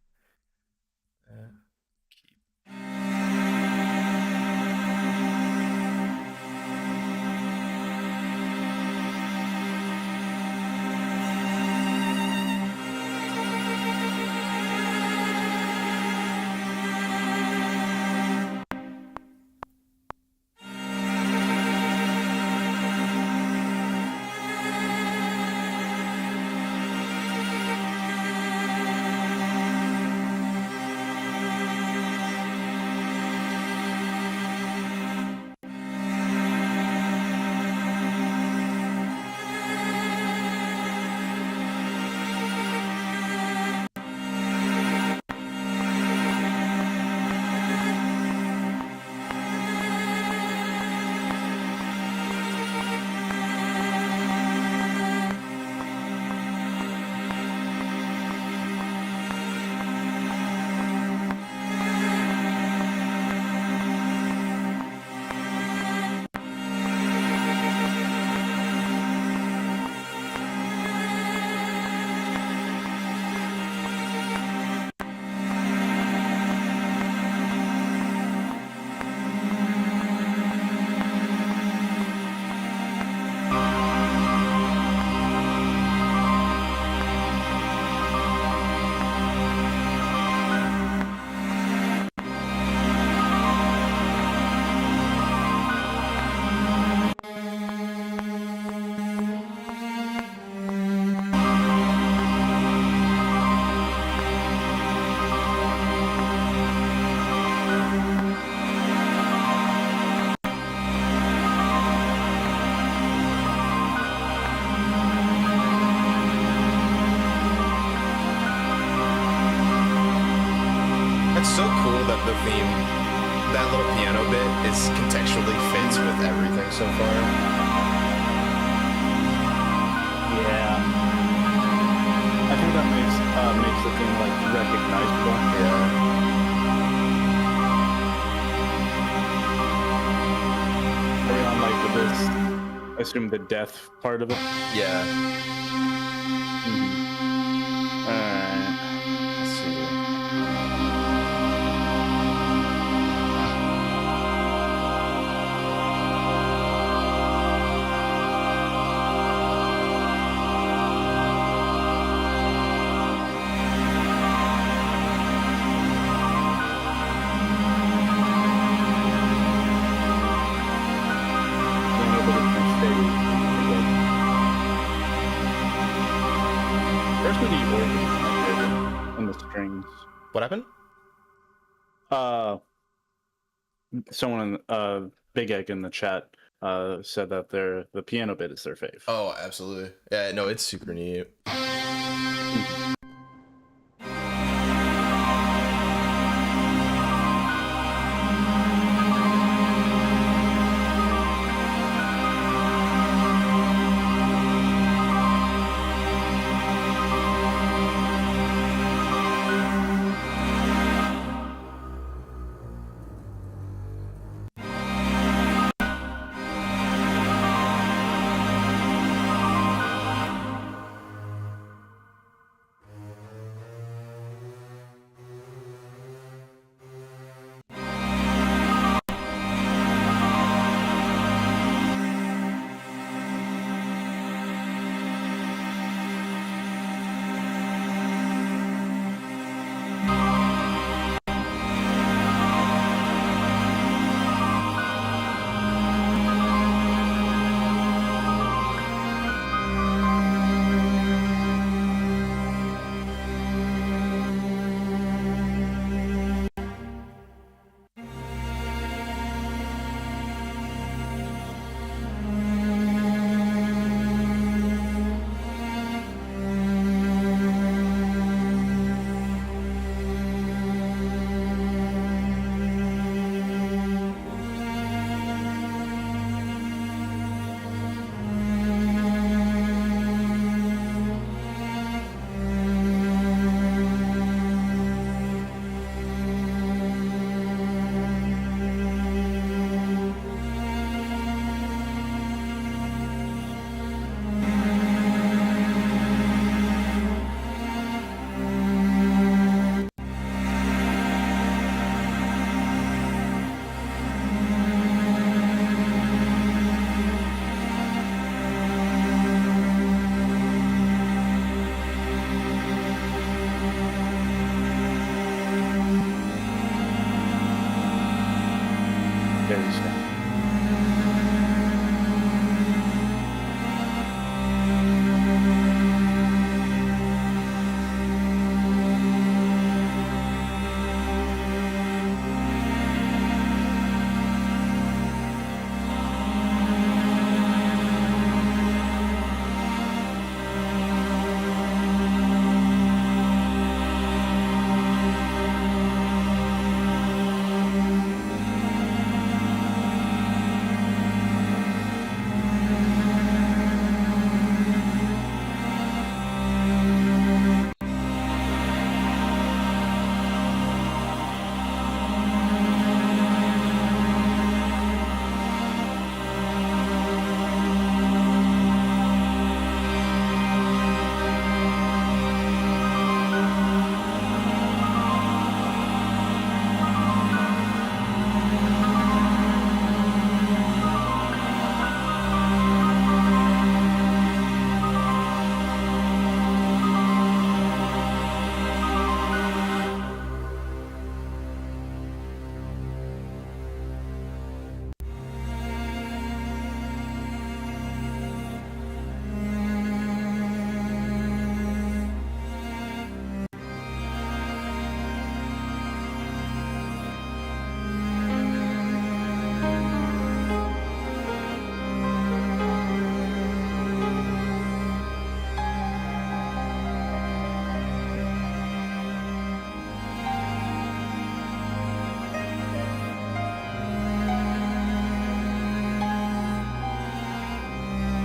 It's so cool that the theme, that little piano bit, is contextually fits with everything so far. Yeah. I think that makes the theme like recognizable. Yeah. Carry on like with this. I assume the death part of it. Yeah. Alright. Let's see. In the strings. What happened? Someone Big Egg in the chat said that the piano bit is their fave. Oh, absolutely. Yeah, no, it's super neat.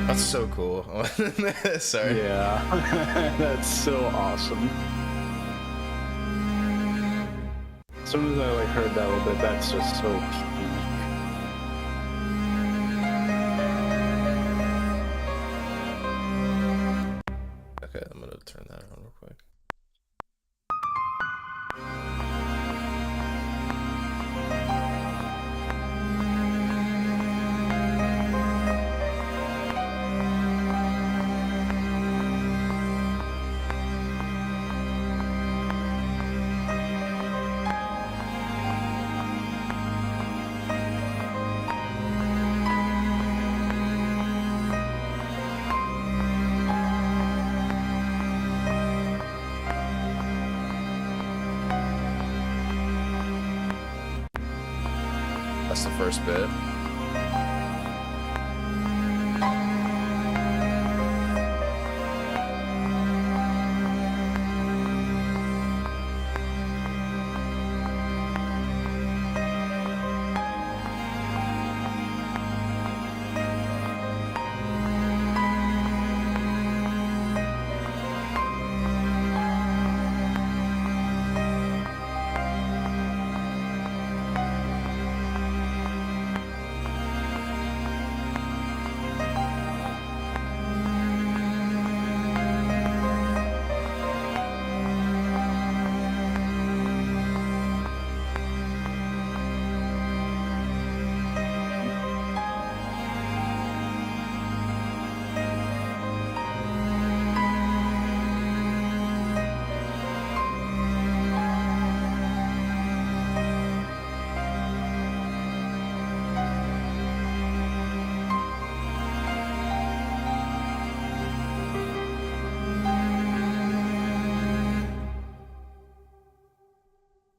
That's so cool. Sorry. Yeah, that's so awesome. As soon as I like heard that a little bit, that's just so peak. Okay, I'm gonna turn that on real quick. That's the first bit.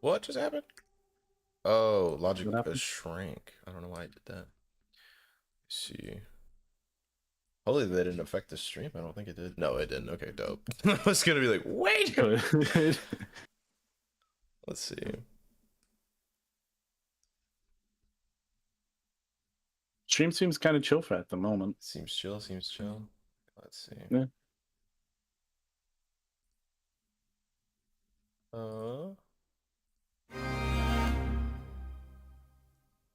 What just happened? Oh, logic shrank. I don't know why I did that. Let's see. Hopefully that didn't affect the stream. I don't think it did. No, it didn't. Okay, dope. I was gonna be like, wait. Let's see. Stream seems kind of chill for at the moment. Seems chill. Seems chill. Let's see. Yeah.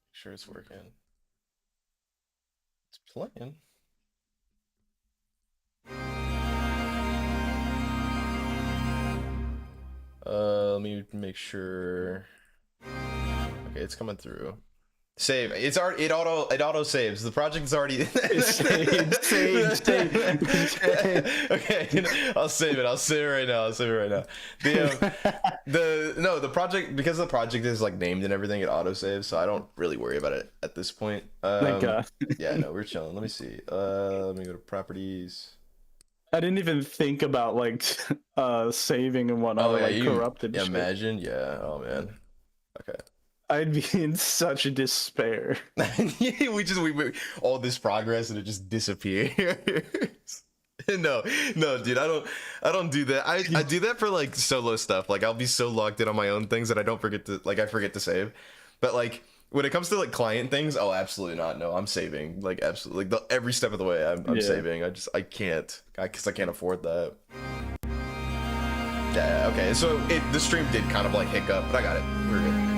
Make sure it's working. It's playing. Let me make sure. Okay, it's coming through. Save. It's already. It auto saves. The project is already. Save. Okay, I'll save it. I'll save it right now. The project, because the project is like named and everything, it auto saves, so I don't really worry about it at this point. Thank God. Yeah, no, we're chilling. Let me see. Let me go to properties. I didn't even think about like saving and whatnot. Oh yeah, like corrupted. Yeah, imagine. Yeah. Oh man. Okay. I'd be in such despair. we all this progress and it just disappears. No, dude, I don't do that. I do that for like solo stuff. Like I'll be so locked in on my own things that I forget to save. But like when it comes to like client things, oh, absolutely not. No, I'm saving. Like absolutely, like every step of the way, I'm saving. I can't, because I can't afford that. Yeah. Okay. So the stream did kind of like hiccup, but I got it. We're good.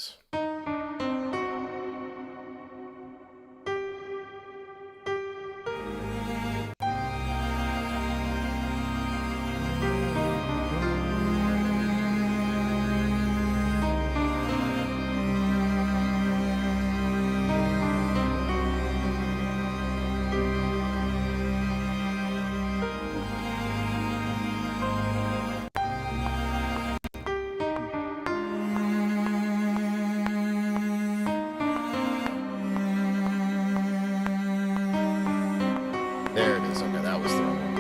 this. There it is. Okay, that was the wrong one.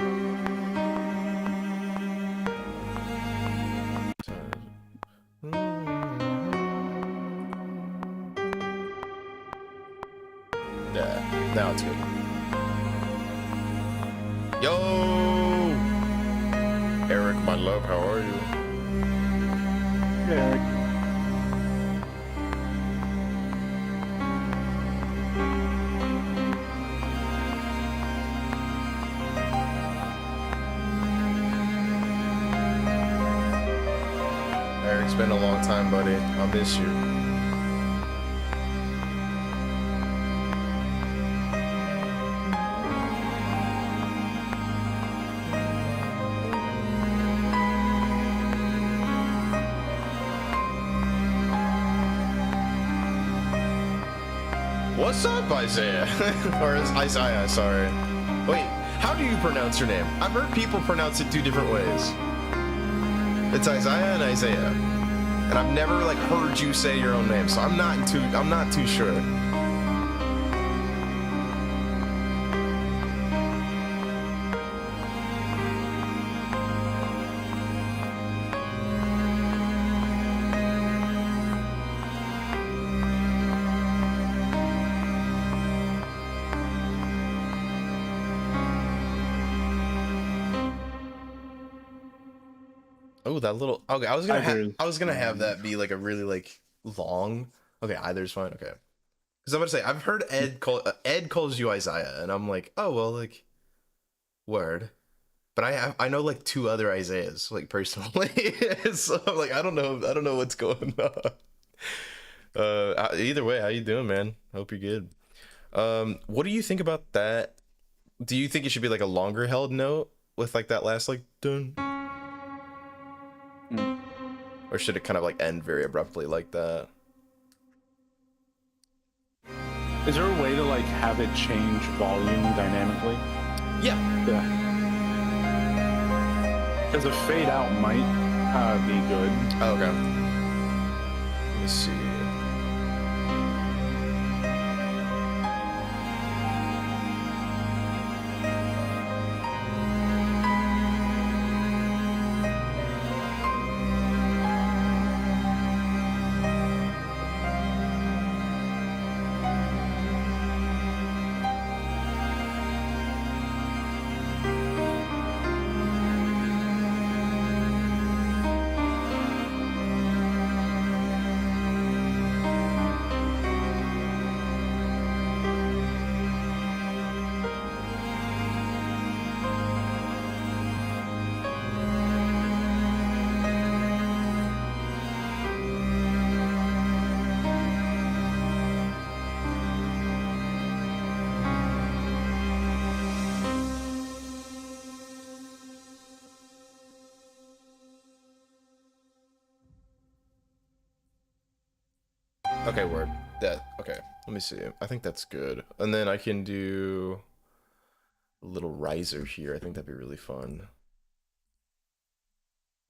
Yeah, now it's good. Yo! Eric, my love, how are you? Eric. It's been a long time, buddy. I'll miss you. What's up, Isaiah? Or is Isaiah, sorry. Wait, how do you pronounce your name? I've heard people pronounce it two different ways. It's Isaiah and Isaiah. And I've never like heard you say your own name, so I'm not too sure. Oh, that little. Okay, I was gonna have that be like a really like long. Okay, either's fine. Okay, because I'm gonna say I've heard Ed calls you Isaiah, and I'm like, oh well, like, word. But I know like two other Isaiahs like personally, so I'm like I don't know what's going on. Either way, how you doing, man? Hope you're good. What do you think about that? Do you think it should be like a longer held note with like that last like dun? Or should it kind of like end very abruptly like that? Is there a way to like have it change volume dynamically? Yeah. Yeah. Because a fade out might be good. Oh, okay. Let me see. Okay, word. That okay. Let me see. I think that's good. And then I can do a little riser here. I think that'd be really fun.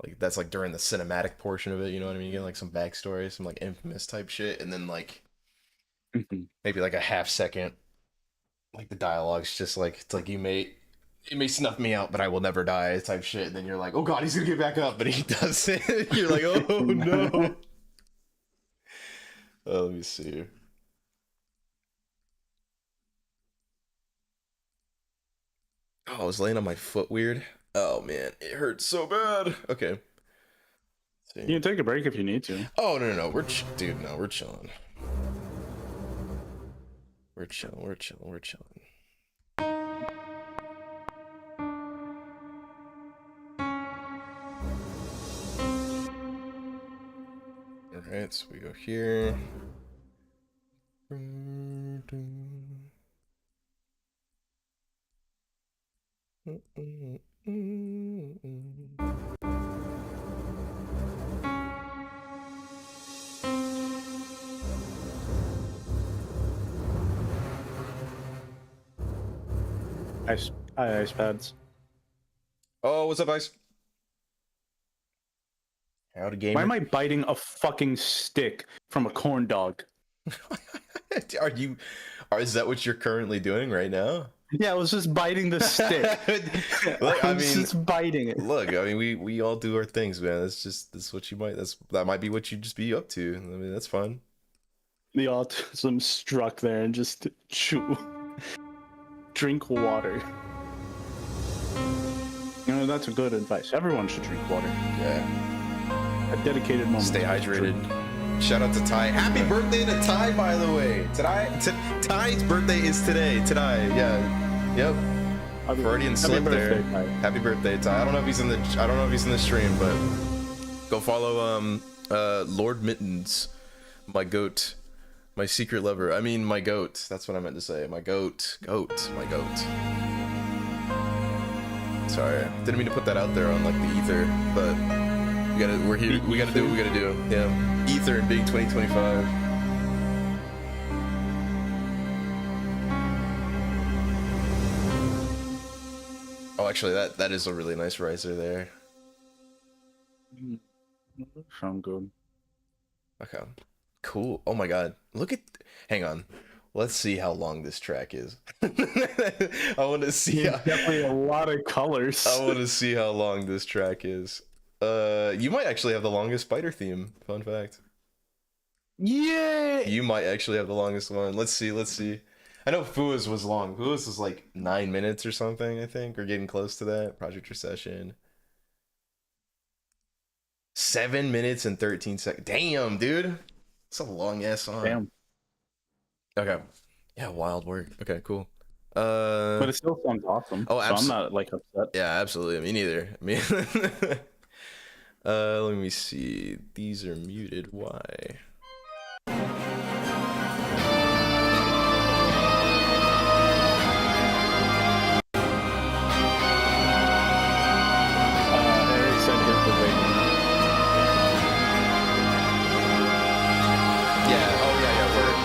Like that's like during the cinematic portion of it, you know what I mean? You get like some backstory, some like infamous type shit, and then like maybe like a half second. Like the dialogue's just like it's like you may snuff me out, but I will never die type shit. And then you're like, oh god, he's gonna get back up, but he doesn't. You're like, oh no. Let me see. Oh, I was laying on my foot weird. Oh man, it hurts so bad. Okay. You can take a break if you need to. Oh no, we're dude, no, we're chilling. We're chilling. Alright, so we go here. Ice pads. Oh, what's up, Ice? Howdy, gamer. Why am I biting a fucking stick from a corn dog? Is that what you're currently doing right now? Yeah, I was just biting the stick. Look, I was just biting it. Look, I mean, we all do our things, man. That's what you might. That might be what you just be up to. I mean, that's fun. The autism struck there and just chew. Drink water. You know, that's a good advice. Everyone should drink water. Yeah. A dedicated moment. Stay hydrated. Shout out to Ty. Happy birthday to Ty, by the way. Ty's birthday is today. Today, yeah. Yep. Freudian slip there. Ty. Happy birthday, Ty. I don't know if he's in the stream, but go follow Lord Mittens, my goat, my secret lover. I mean, my goat. That's what I meant to say. My goat, my goat. Sorry, didn't mean to put that out there on like the ether, but we're here. We gotta do what we gotta do. Yeah, ether and being 2025. Oh, actually, that is a really nice riser there. Sound good. Okay, cool. Oh my god, look at. Hang on. Let's see how long this track is. I want to see. Definitely a lot of colors. I want to see how long this track is. You might actually have the longest spider theme. Fun fact. Yeah. You might actually have the longest one. Let's see. I know Fua's was long. Fua's was like 9 minutes or something, I think, or getting close to that. Project Recession. 7 minutes and 13 seconds. Damn, dude. It's a long ass song. Damn. Okay. Yeah, wild work. Okay, cool. But it still sounds awesome. Oh, absolutely. So I'm not like upset. Yeah, absolutely. Me neither. I mean, let me see. These are muted. Why? Eric said his was waiting. Yeah. Oh yeah. Word.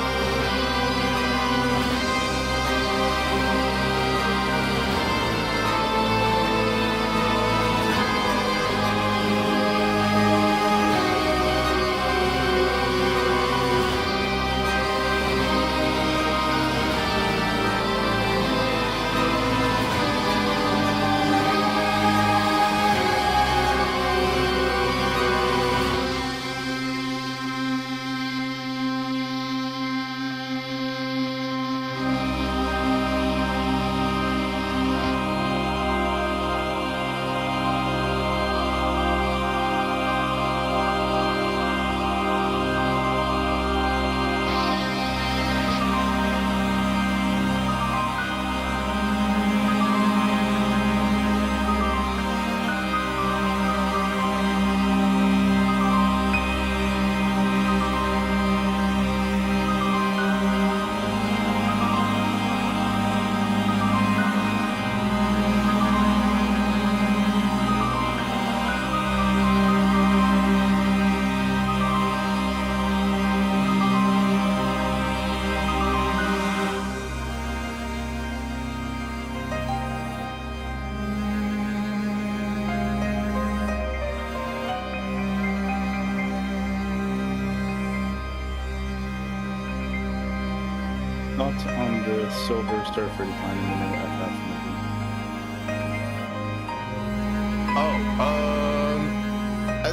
Thoughts on the Silver Surfer design in the new FF movie?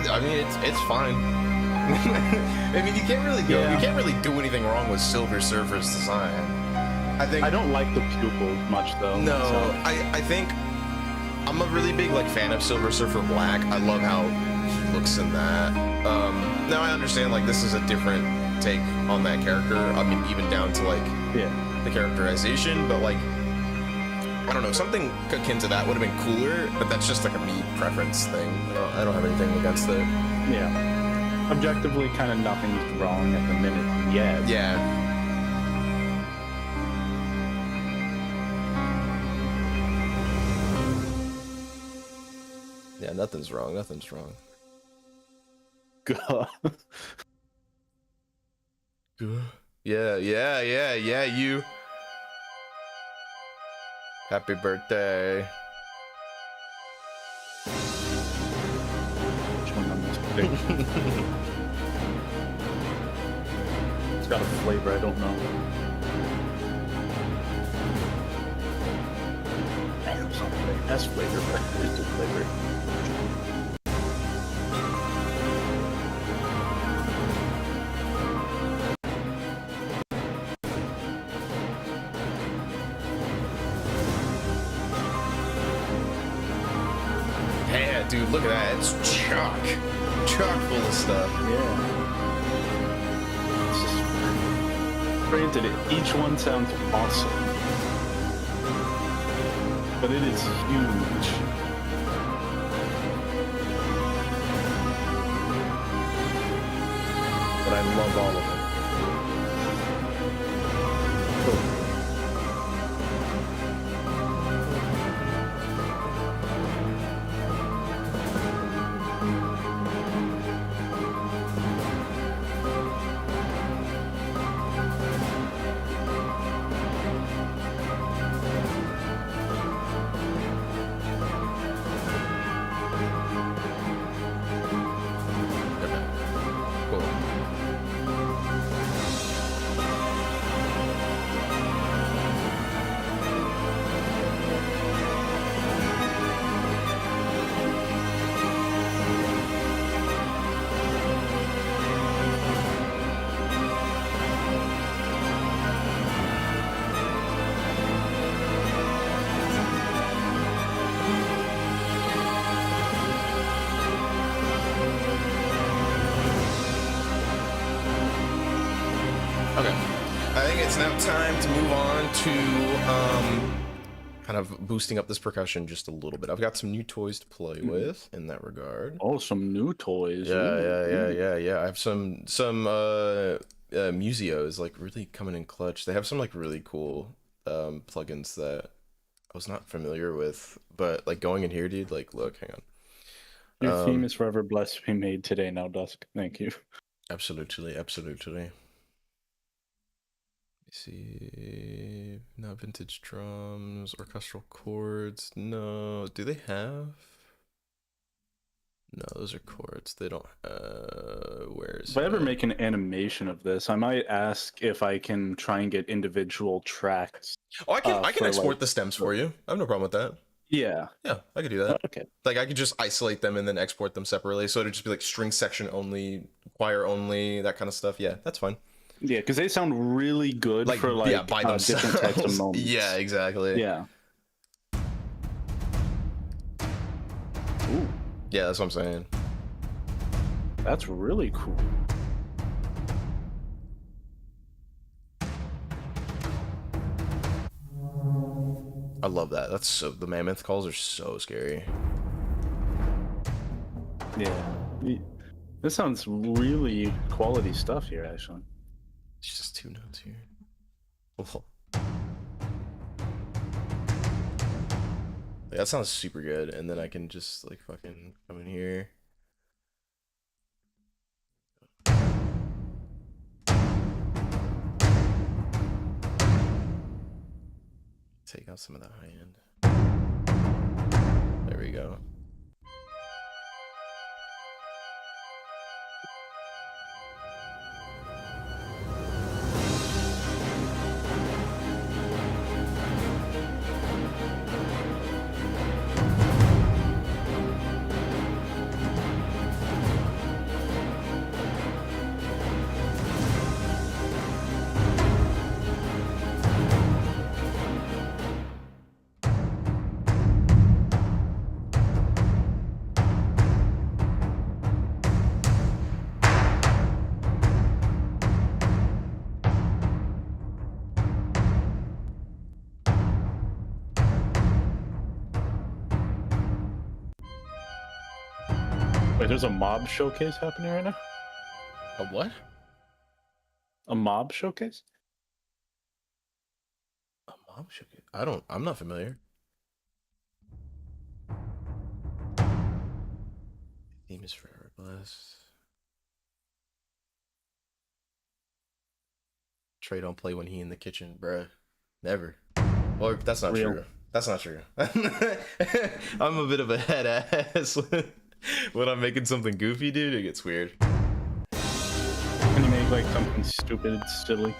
I mean, it's fine. I mean, you can't really do anything wrong with Silver Surfer's design. I don't like the pupils much though. No, I think I'm a really big like fan of Silver Surfer Black. I love how he looks in that. Now I understand like this is a different take on that character. I mean, even down to like the characterization, but like I don't know, something akin to that would have been cooler. But that's just like a me preference thing. I don't have anything against it. Yeah. objectively, kind of nothing's wrong at the minute yet. Yeah. Yeah, nothing's wrong. Nothing's wrong. Yeah, you. Happy birthday. It's got a flavor I don't know. Damn, something has flavor, but it's just flavor. Yeah, dude, look at that. It's chock full of stuff. Yeah. It's just, granted, each one sounds awesome, but it is huge. But I love all of it. I think it's now time to move on to kind of boosting up this percussion just a little bit. I've got some new toys to play with in that regard. Oh, some new toys. Yeah. I have some Museos like really coming in clutch. They have some like really cool plugins that I was not familiar with, but like going in here, dude, like look, hang on. Your theme is forever blessed to be made today now, Dusk. Thank you. Absolutely. See, not vintage drums, orchestral chords. No, do they have? No, those are chords. They don't. Where is? If I ever make an animation of this, I might ask if I can try and get individual tracks. Oh, I can export the stems for you. I have no problem with that. Yeah, I could do that. Okay. Like I could just isolate them and then export them separately, so it'd just be like string section only, choir only, that kind of stuff. Yeah, that's fine. Yeah, because they sound really good like, for like by different types of moments. Yeah, exactly. Yeah. Ooh. Yeah, that's what I'm saying. That's really cool. I love that. That's so. The mammoth calls are so scary. Yeah. This sounds really quality stuff here, actually. It's just 2 notes here. Oh. That sounds super good, and then I can just like fucking come in here. Take out some of that high end. There we go. Wait, there's a mob showcase happening right now? A what? A mob showcase? A mob showcase? I'm not familiar. Theme is forever blessed. Trey don't play when he in the kitchen, bruh. Never. Or that's not true. That's not true. I'm a bit of a head ass when I'm making something goofy, dude. It gets weird. Can you make like something stupid, silly?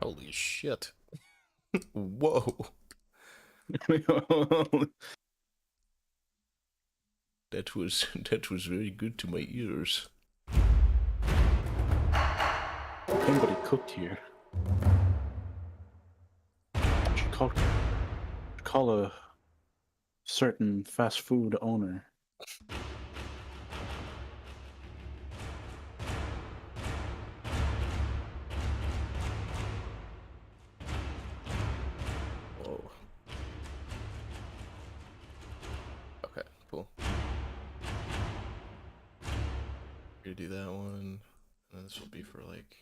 Holy shit. Whoa. That was very good to my ears. Somebody cooked here. Should call a certain fast food owner. Whoa. Okay, cool. We're gonna do that one, and this will be for like.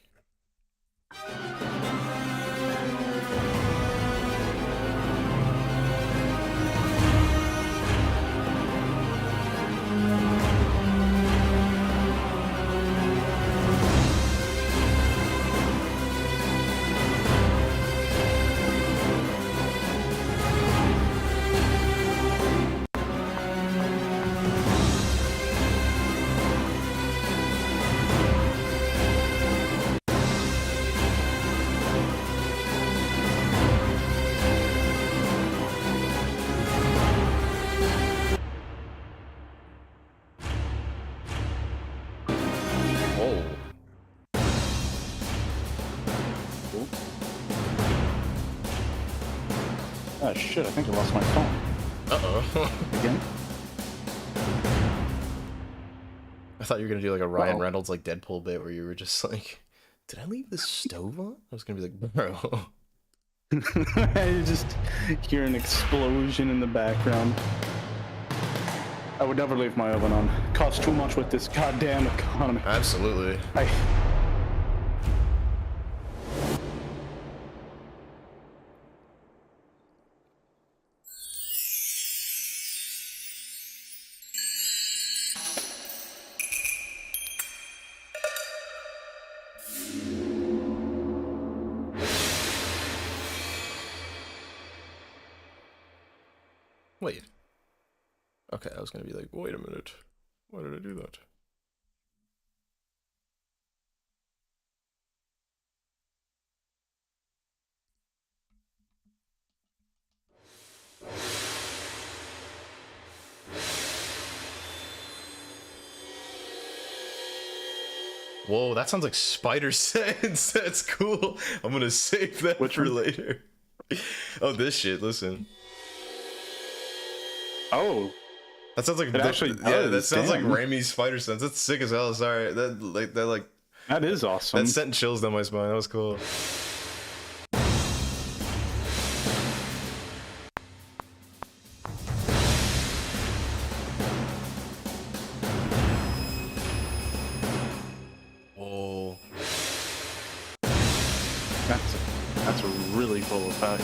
Oh shit, I think I lost my phone. Uh-oh. Again? I thought you were gonna do like a Ryan Reynolds like Deadpool bit where you were just like, did I leave the stove on? I was gonna be like, bro. You just hear an explosion in the background. I would never leave my oven on. It costs too much with this goddamn economy. Absolutely. Wait. Okay, I was gonna be like, wait a minute. Why did I do that? Whoa, that sounds like Spider Sense. That's cool. I'm gonna save that for later. Oh, this shit. Listen. Oh, that sounds like it actually does. Yeah, that sounds Damn. like Raimi's Spider Sense. That's sick as hell. Sorry, that is awesome. That sent chills down my spine. That was cool. Whoa. That's a really cool effect.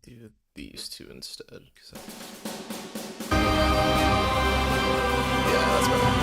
Do these two instead. Yeah, that's better.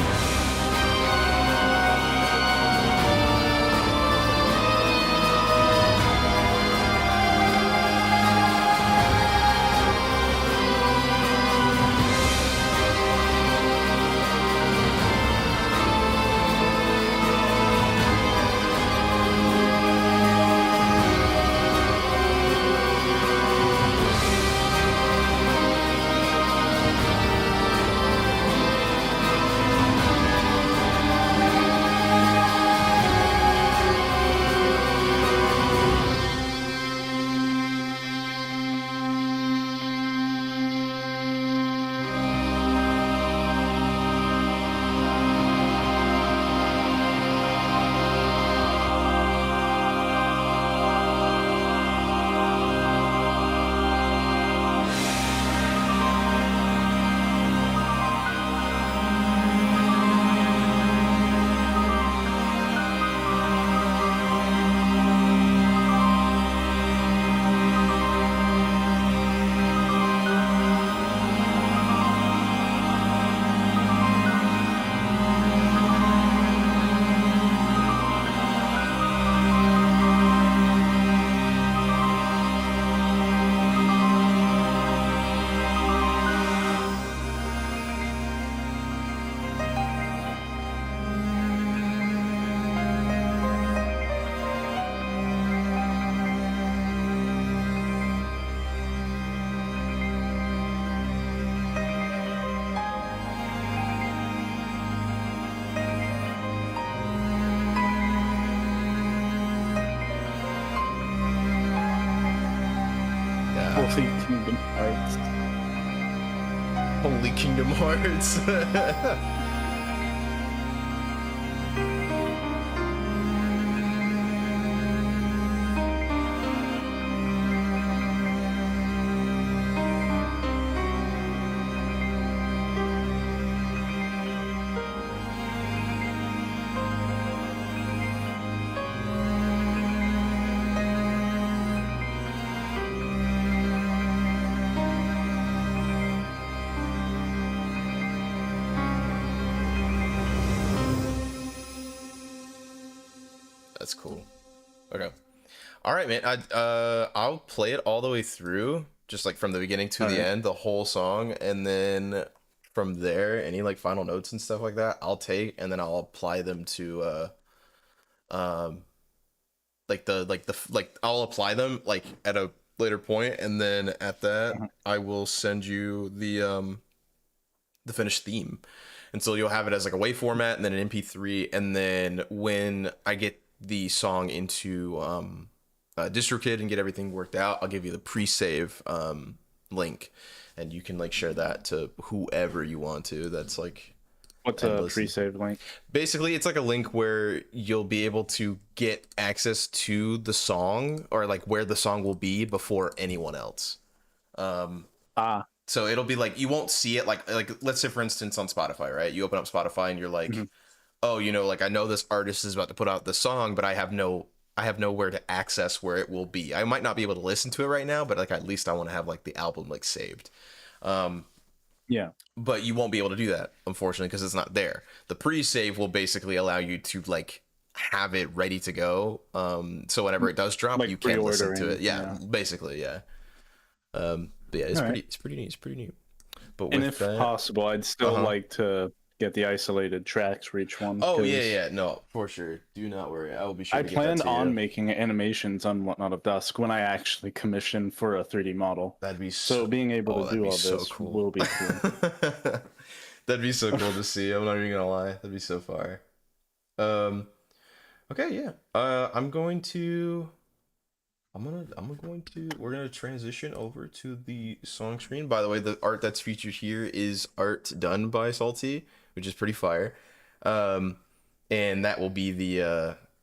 Holy Kingdom Hearts. Holy Kingdom Hearts. That's cool. Okay. All right, man. I'll play it all the way through, just like from the beginning to the end, the whole song, and then from there, any like final notes and stuff like that, I'll take, and then I'll apply them to I'll apply them like at a later point, and then at that I will send you the finished theme, and so you'll have it as like a WAV format and then an MP3, and then when I get the song into DistroKid and get everything worked out, I'll give you the pre-save link, and you can like share that to whoever you want to. That's like, what's a pre-save link? Basically, it's like a link where you'll be able to get access to the song, or like where the song will be before anyone else. So it'll be like, you won't see it like let's say for instance on Spotify, right? You open up Spotify and you're like, oh, you know, like I know this artist is about to put out the song, but I have nowhere to access where it will be. I might not be able to listen to it right now, but like at least I want to have like the album like saved. Yeah. But you won't be able to do that, unfortunately, because it's not there. The pre-save will basically allow you to like have it ready to go. So whenever it does drop, like you can listen to it. Yeah, basically, yeah. But yeah, it's pretty neat. It's pretty neat. But and if possible, I'd still like to get the isolated tracks for each one. Oh yeah, no, for sure. Do not worry. I will be sure. I planned on making animations on Whatnot of Dusk when I actually commission for a 3D model. That'd be so being able to do all this cool. Will be cool. That'd be so cool to see. I'm not even gonna lie. That'd be so fire. Okay, yeah. We're gonna transition over to the song screen. By the way, the art that's featured here is art done by Salty, which is pretty fire. And that will be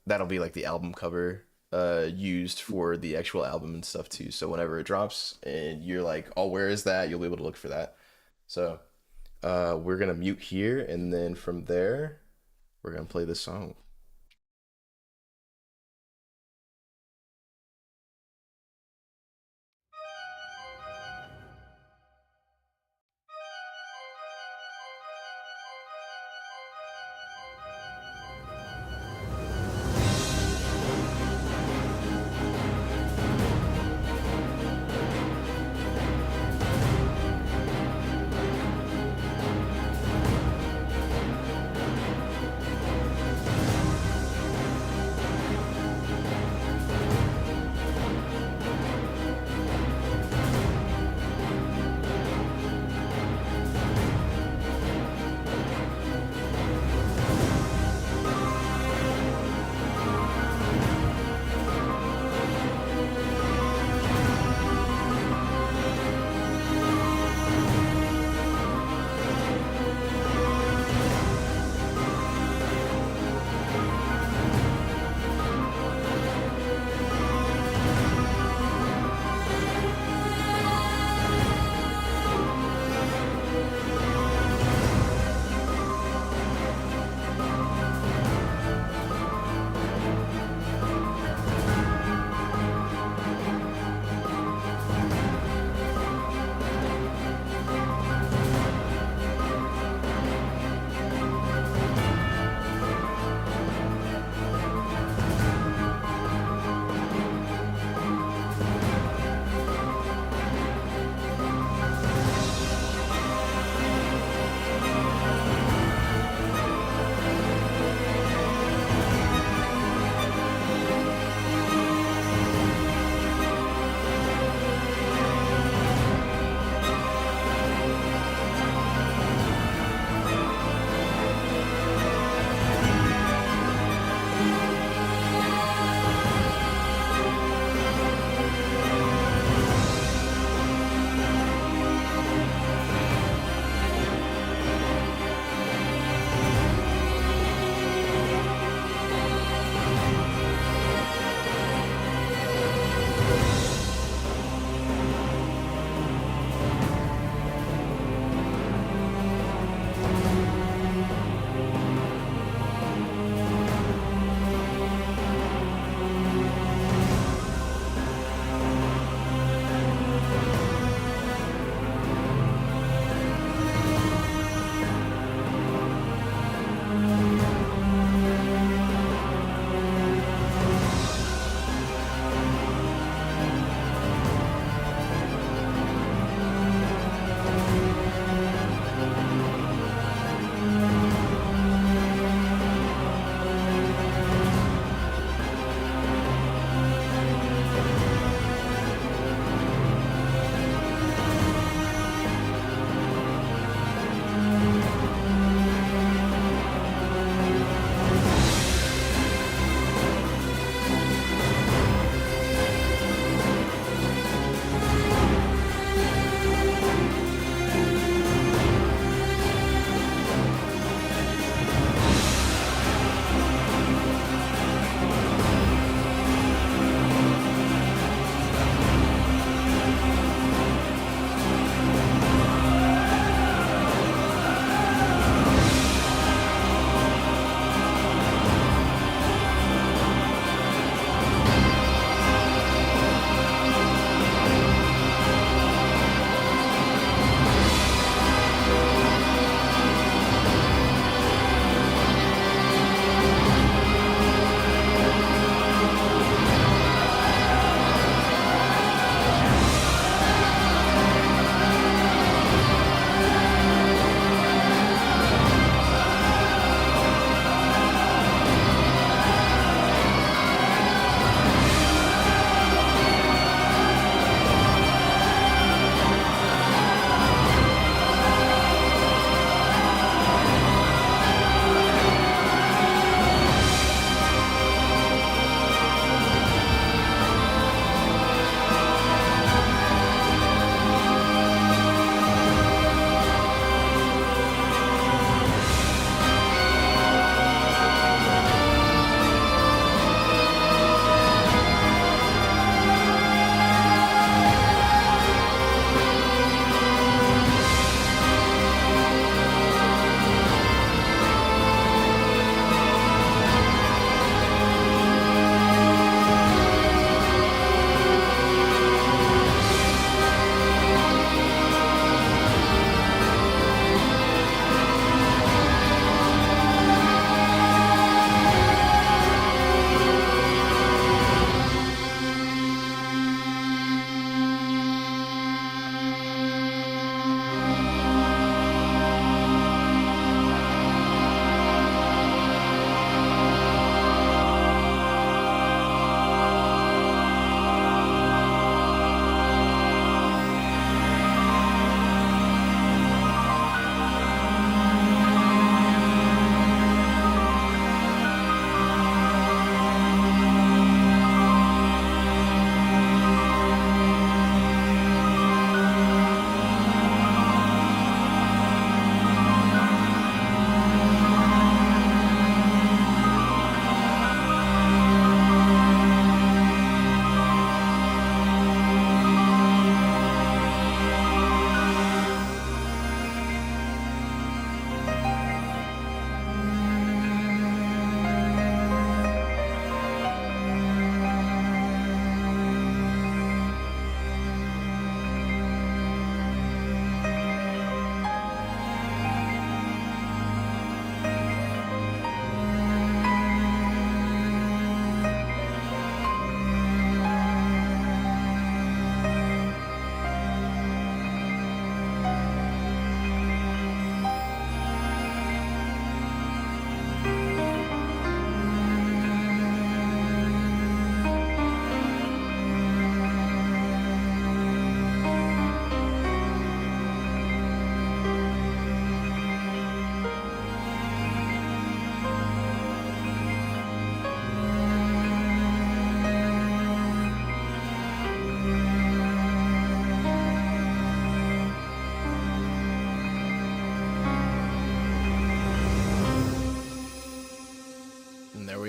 that'll be like the album cover used for the actual album and stuff too. So whenever it drops and you're like, oh, where is that? You'll be able to look for that. So we're gonna mute here, and then from there we're gonna play this song.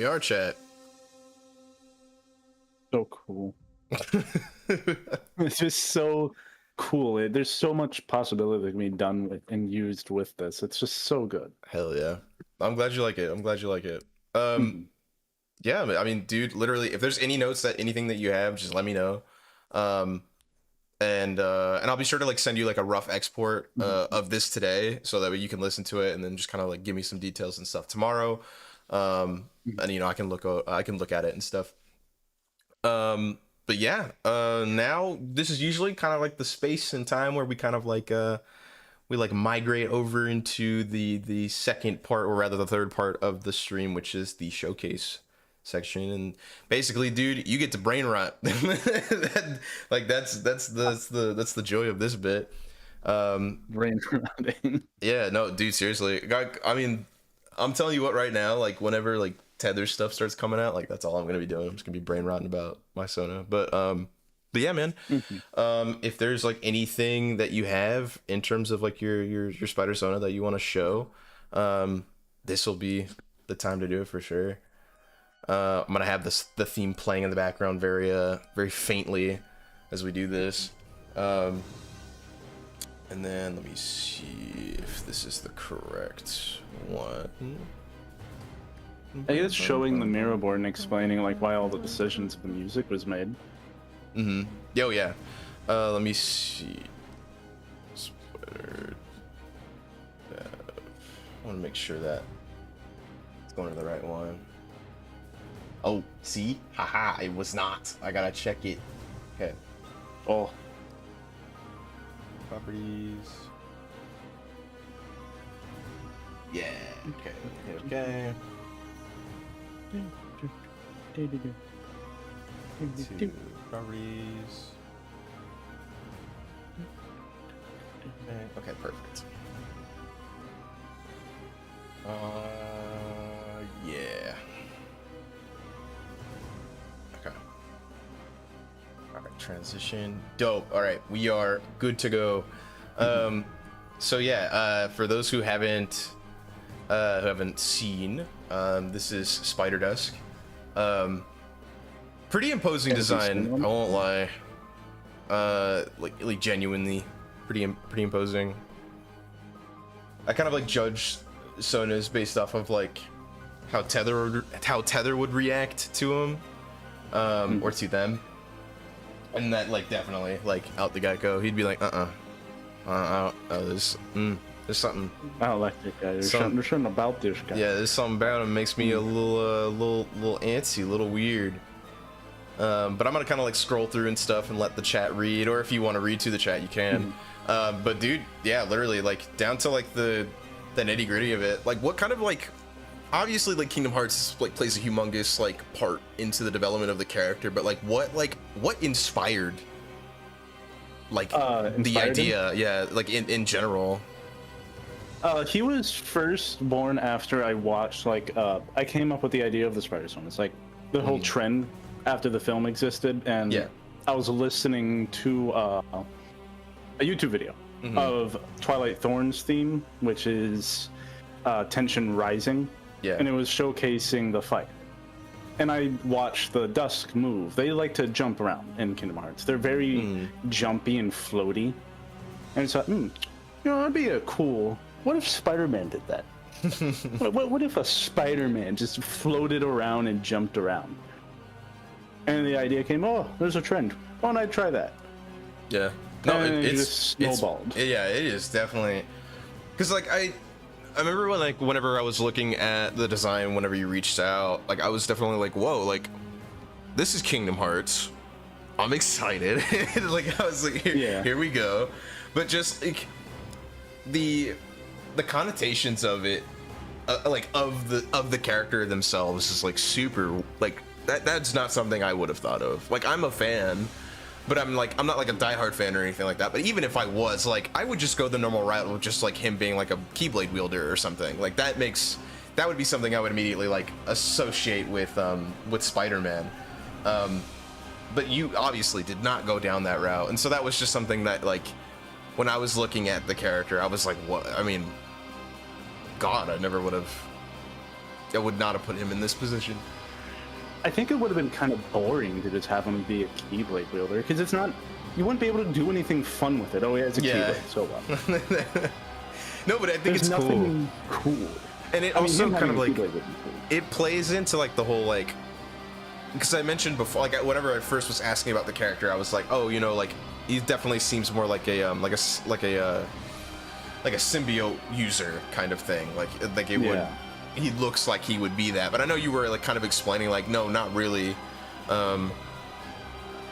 we are, chat. So cool. It's just so cool. There's so much possibility that can be done with and used with this. It's just so good. Hell yeah. I'm glad you like it. Yeah, I mean, dude, literally, if there's any notes anything that you have, just let me know. And I'll be sure to like send you like a rough export of this today, so that way you can listen to it and then just kind of like give me some details and stuff tomorrow. And I can look at it and stuff. But yeah, now this is usually kind of like the space and time where we kind of like we like migrate over into the second part, or rather the third part of the stream, which is the showcase section. And basically, dude, you get to brain rot. Like that's the joy of this bit. Brain rotting. Yeah, no, dude, seriously. I mean, I'm telling you what, right now, like whenever like Tether stuff starts coming out, like that's all I'm gonna be doing. I'm just gonna be brain rotting about my Sona. But yeah, man. If there's like anything that you have in terms of like your Spider Sona that you want to show, this will be the time to do it for sure. I'm gonna have the theme playing in the background very faintly as we do this. And then let me see if this is the correct one. I guess showing the mirror board and explaining like why all the decisions of the music was made. Oh yeah. Let me see. Spider. I want to make sure that it's going to the right one. Oh, see? Haha, it was not. I gotta check it. Okay. Oh. Properties. Yeah. Okay. Two properties. Okay, perfect. Yeah. Okay. Alright, transition. Dope. Alright, we are good to go. So yeah, for those who haven't seen, this is Spider-Dusk. Pretty imposing design, I won't lie. Like genuinely pretty imposing. I kind of like judge Sonas based off of like how Tether would react to him, or to them, and that like definitely like out the get-go he'd be like there's something. I don't like this guy. There's something about this guy. Yeah, there's something about him makes me a little antsy, a little weird. But I'm gonna kind of like scroll through and stuff and let the chat read, or if you want to read to the chat, you can. But dude, yeah, literally like down to like the nitty gritty of it. Like what kind of like, obviously like Kingdom Hearts like plays a humongous like part into the development of the character, but like what inspired like the idea? Him? Yeah, like in general. He was first born after I watched like I came up with the idea of the Spider Sona. It's like the whole trend after the film existed, and yeah. I was listening to a YouTube video of Twilight Thorn's theme, which is Tension Rising, and it was showcasing the fight. And I watched the Dusk move. They like to jump around in Kingdom Hearts. They're very jumpy and floaty, and so it'd be a cool. What if Spider-Man did that? what if a Spider-Man just floated around and jumped around? And the idea came, there's a trend. Why don't I try that? Yeah. No, and it's snowballed. Yeah, it is definitely. Because like I remember whenever I was looking at the design, whenever you reached out, like I was definitely like, whoa, like this is Kingdom Hearts. I'm excited. Like I was like, here we go. But just like the connotations of it, like of the character themselves is like super like that's not something I would have thought of. Like I'm a fan, but I'm not like a diehard fan or anything like that. But even if I was, like, I would just go the normal route with just like him being like a Keyblade wielder or something. Like that would be something I would immediately like associate with Spider-Man. But you obviously did not go down that route, and so that was just something that like when I was looking at the character, I was like, what? I mean, God, I never would have I would not have put him in this position. I think it would have been kind of boring to just have him be a Keyblade wielder, because it's not. You wouldn't be able to do anything fun with it. Oh, yeah, it's a Keyblade, so what? No, but I think it's nothing cool. And it also kind of like, it plays into like the whole like, because I mentioned before, like whenever I first was asking about the character, I was like, oh, you know, like he definitely seems more like a symbiote user kind of thing. Like it would, he looks like he would be that. But I know you were like kind of explaining like, no, not really.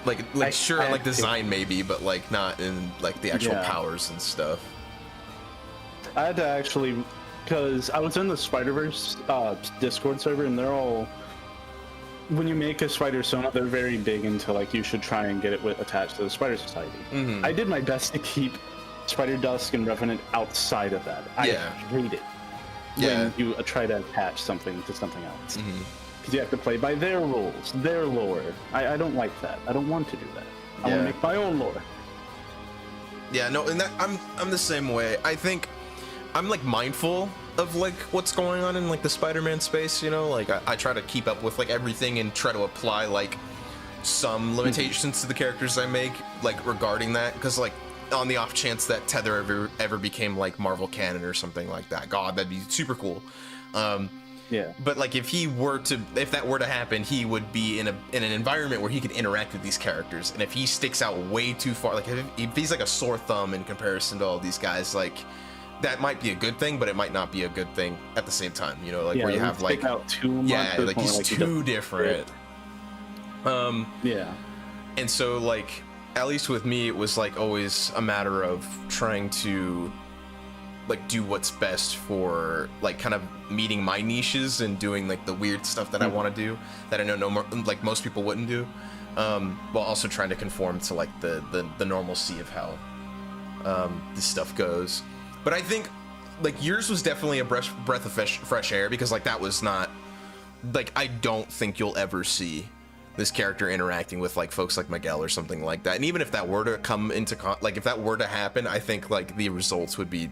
Like sure, like design maybe, but like not in like the actual powers and stuff. I had to actually, because I was in the Spider-Verse Discord server, and they're all, when you make a Spider Sona, they're very big into like you should try and get it attached to the Spider Society. I did my best to keep Spider-Dusk and Revenant outside of that. I hate it when you try to attach something to something else. Because you have to play by their rules, their lore. I don't like that. I don't want to do that. I want to make my own lore. Yeah, no, and that I'm the same way. I think I'm like mindful of like what's going on in like the Spider-Man space, you know, like I try to keep up with like everything and try to apply like some limitations to the characters I make, like regarding that, because like on the off chance that Tether ever became like Marvel canon or something like that, God, that'd be super cool. But like if that were to happen, he would be in an environment where he could interact with these characters, and if he sticks out way too far, like if he's like a sore thumb in comparison to all these guys, like that might be a good thing, but it might not be a good thing at the same time, you know, like where you have like out too much, like he's too different. And so like at least with me, it was like always a matter of trying to like do what's best for like kind of meeting my niches and doing like the weird stuff that I want to do that I know like most people wouldn't do, while also trying to conform to like the normalcy of how this stuff goes. But I think like yours was definitely a breath of fresh air, because like that was not like, I don't think you'll ever see this character interacting with like folks like Miguel or something like that. And even if that were to come into like if that were to happen, I think like the results would be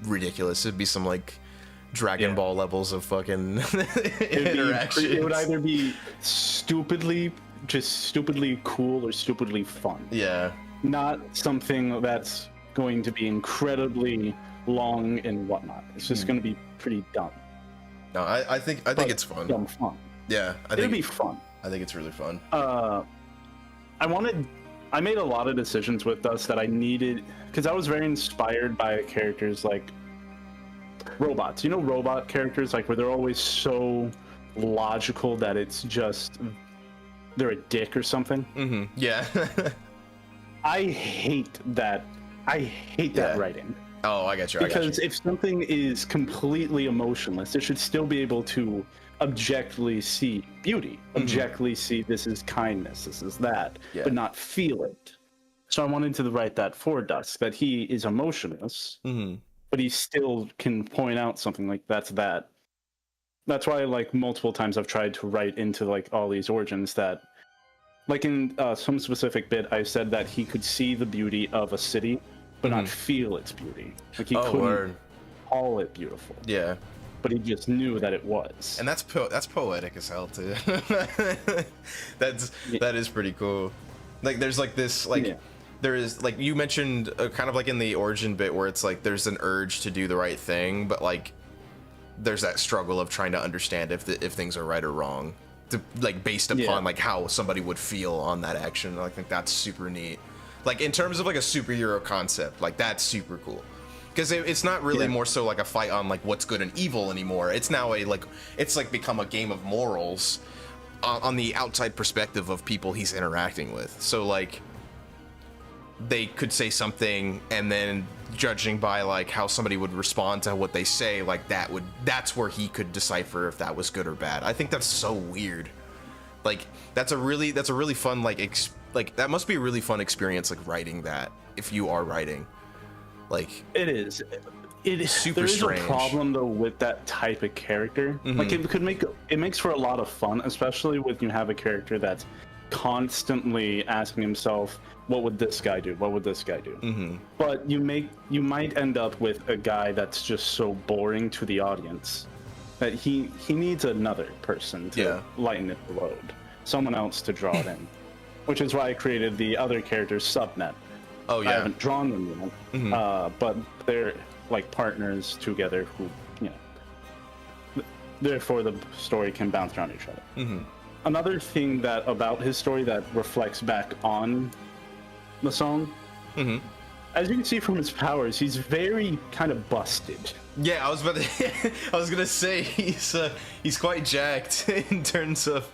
ridiculous. It'd be some like Dragon Ball levels of fucking interaction. It would either be stupidly cool or stupidly fun. Not something that's going to be incredibly long and whatnot. It's just going to be pretty dumb. No, I think it's fun. Dumb fun. Yeah, it'll be fun. I think it's really fun. I made a lot of decisions with Dusk that I needed, because I was very inspired by characters like robots. You know, robot characters, like where they're always so logical that it's just they're a dick or something. Yeah. I hate that. I hate that writing. Oh, I got you. Because if something is completely emotionless, it should still be able to objectively see beauty, objectively see this is kindness, this is that, but not feel it. So I wanted to write that for Dusk, that he is emotionless, but he still can point out something like that's that. That's why like multiple times I've tried to write into like all these origins that, like in some specific bit, I said that he could see the beauty of a city, but not feel its beauty. Like he couldn't call it beautiful. Yeah. But he just knew that it was. And that's poetic as hell too. That is pretty cool. Like there's like this like there is like you mentioned kind of like in the origin bit where it's like there's an urge to do the right thing, but like there's that struggle of trying to understand if things are right or wrong, like based upon like how somebody would feel on that action. I think that's super neat. Like in terms of like a superhero concept, like that's super cool. Because it's not really more so like a fight on like what's good and evil anymore. It's now it's like become a game of morals on the outside perspective of people he's interacting with. So like they could say something, and then judging by like how somebody would respond to what they say, like that's where he could decipher if that was good or bad. I think that's so weird. Like that's a really fun like that must be a really fun experience, like writing that, if you are writing. Like it is super strange. There is a problem though with that type of character. Like it makes for a lot of fun, especially when you have a character that's constantly asking himself, what would this guy do? What would this guy do? But you might end up with a guy that's just so boring to the audience that he needs another person to lighten the load, someone else to draw it in, which is why I created the other characters subnet. Oh yeah. I haven't drawn them yet, but they're like partners together who, you know, therefore the story can bounce around each other. Another thing that about his story that reflects back on the song, as you can see from his powers, he's very kind of busted. Yeah, I was gonna say he's quite jacked in terms of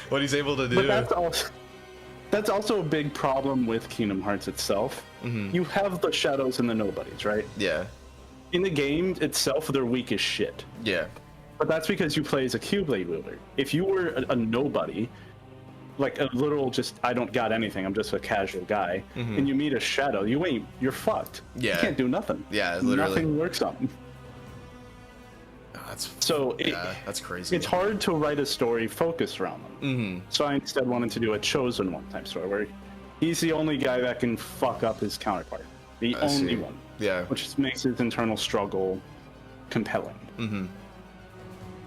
what he's able to do. But that's also a big problem with Kingdom Hearts itself. You have the shadows and the nobodies, right? Yeah. In the game itself, they're weak as shit. Yeah. But that's because you play as a Keyblade wielder. If you were a nobody, like a literal just, I don't got anything, I'm just a casual guy, and you meet a shadow, you're fucked. Yeah. You can't do nothing. Yeah, literally. Nothing works on them. That's crazy. It's hard to write a story focused around them. So I instead wanted to do a chosen one type story where he's the only guy that can fuck up his counterpart. The only one. Yeah. Which makes his internal struggle compelling.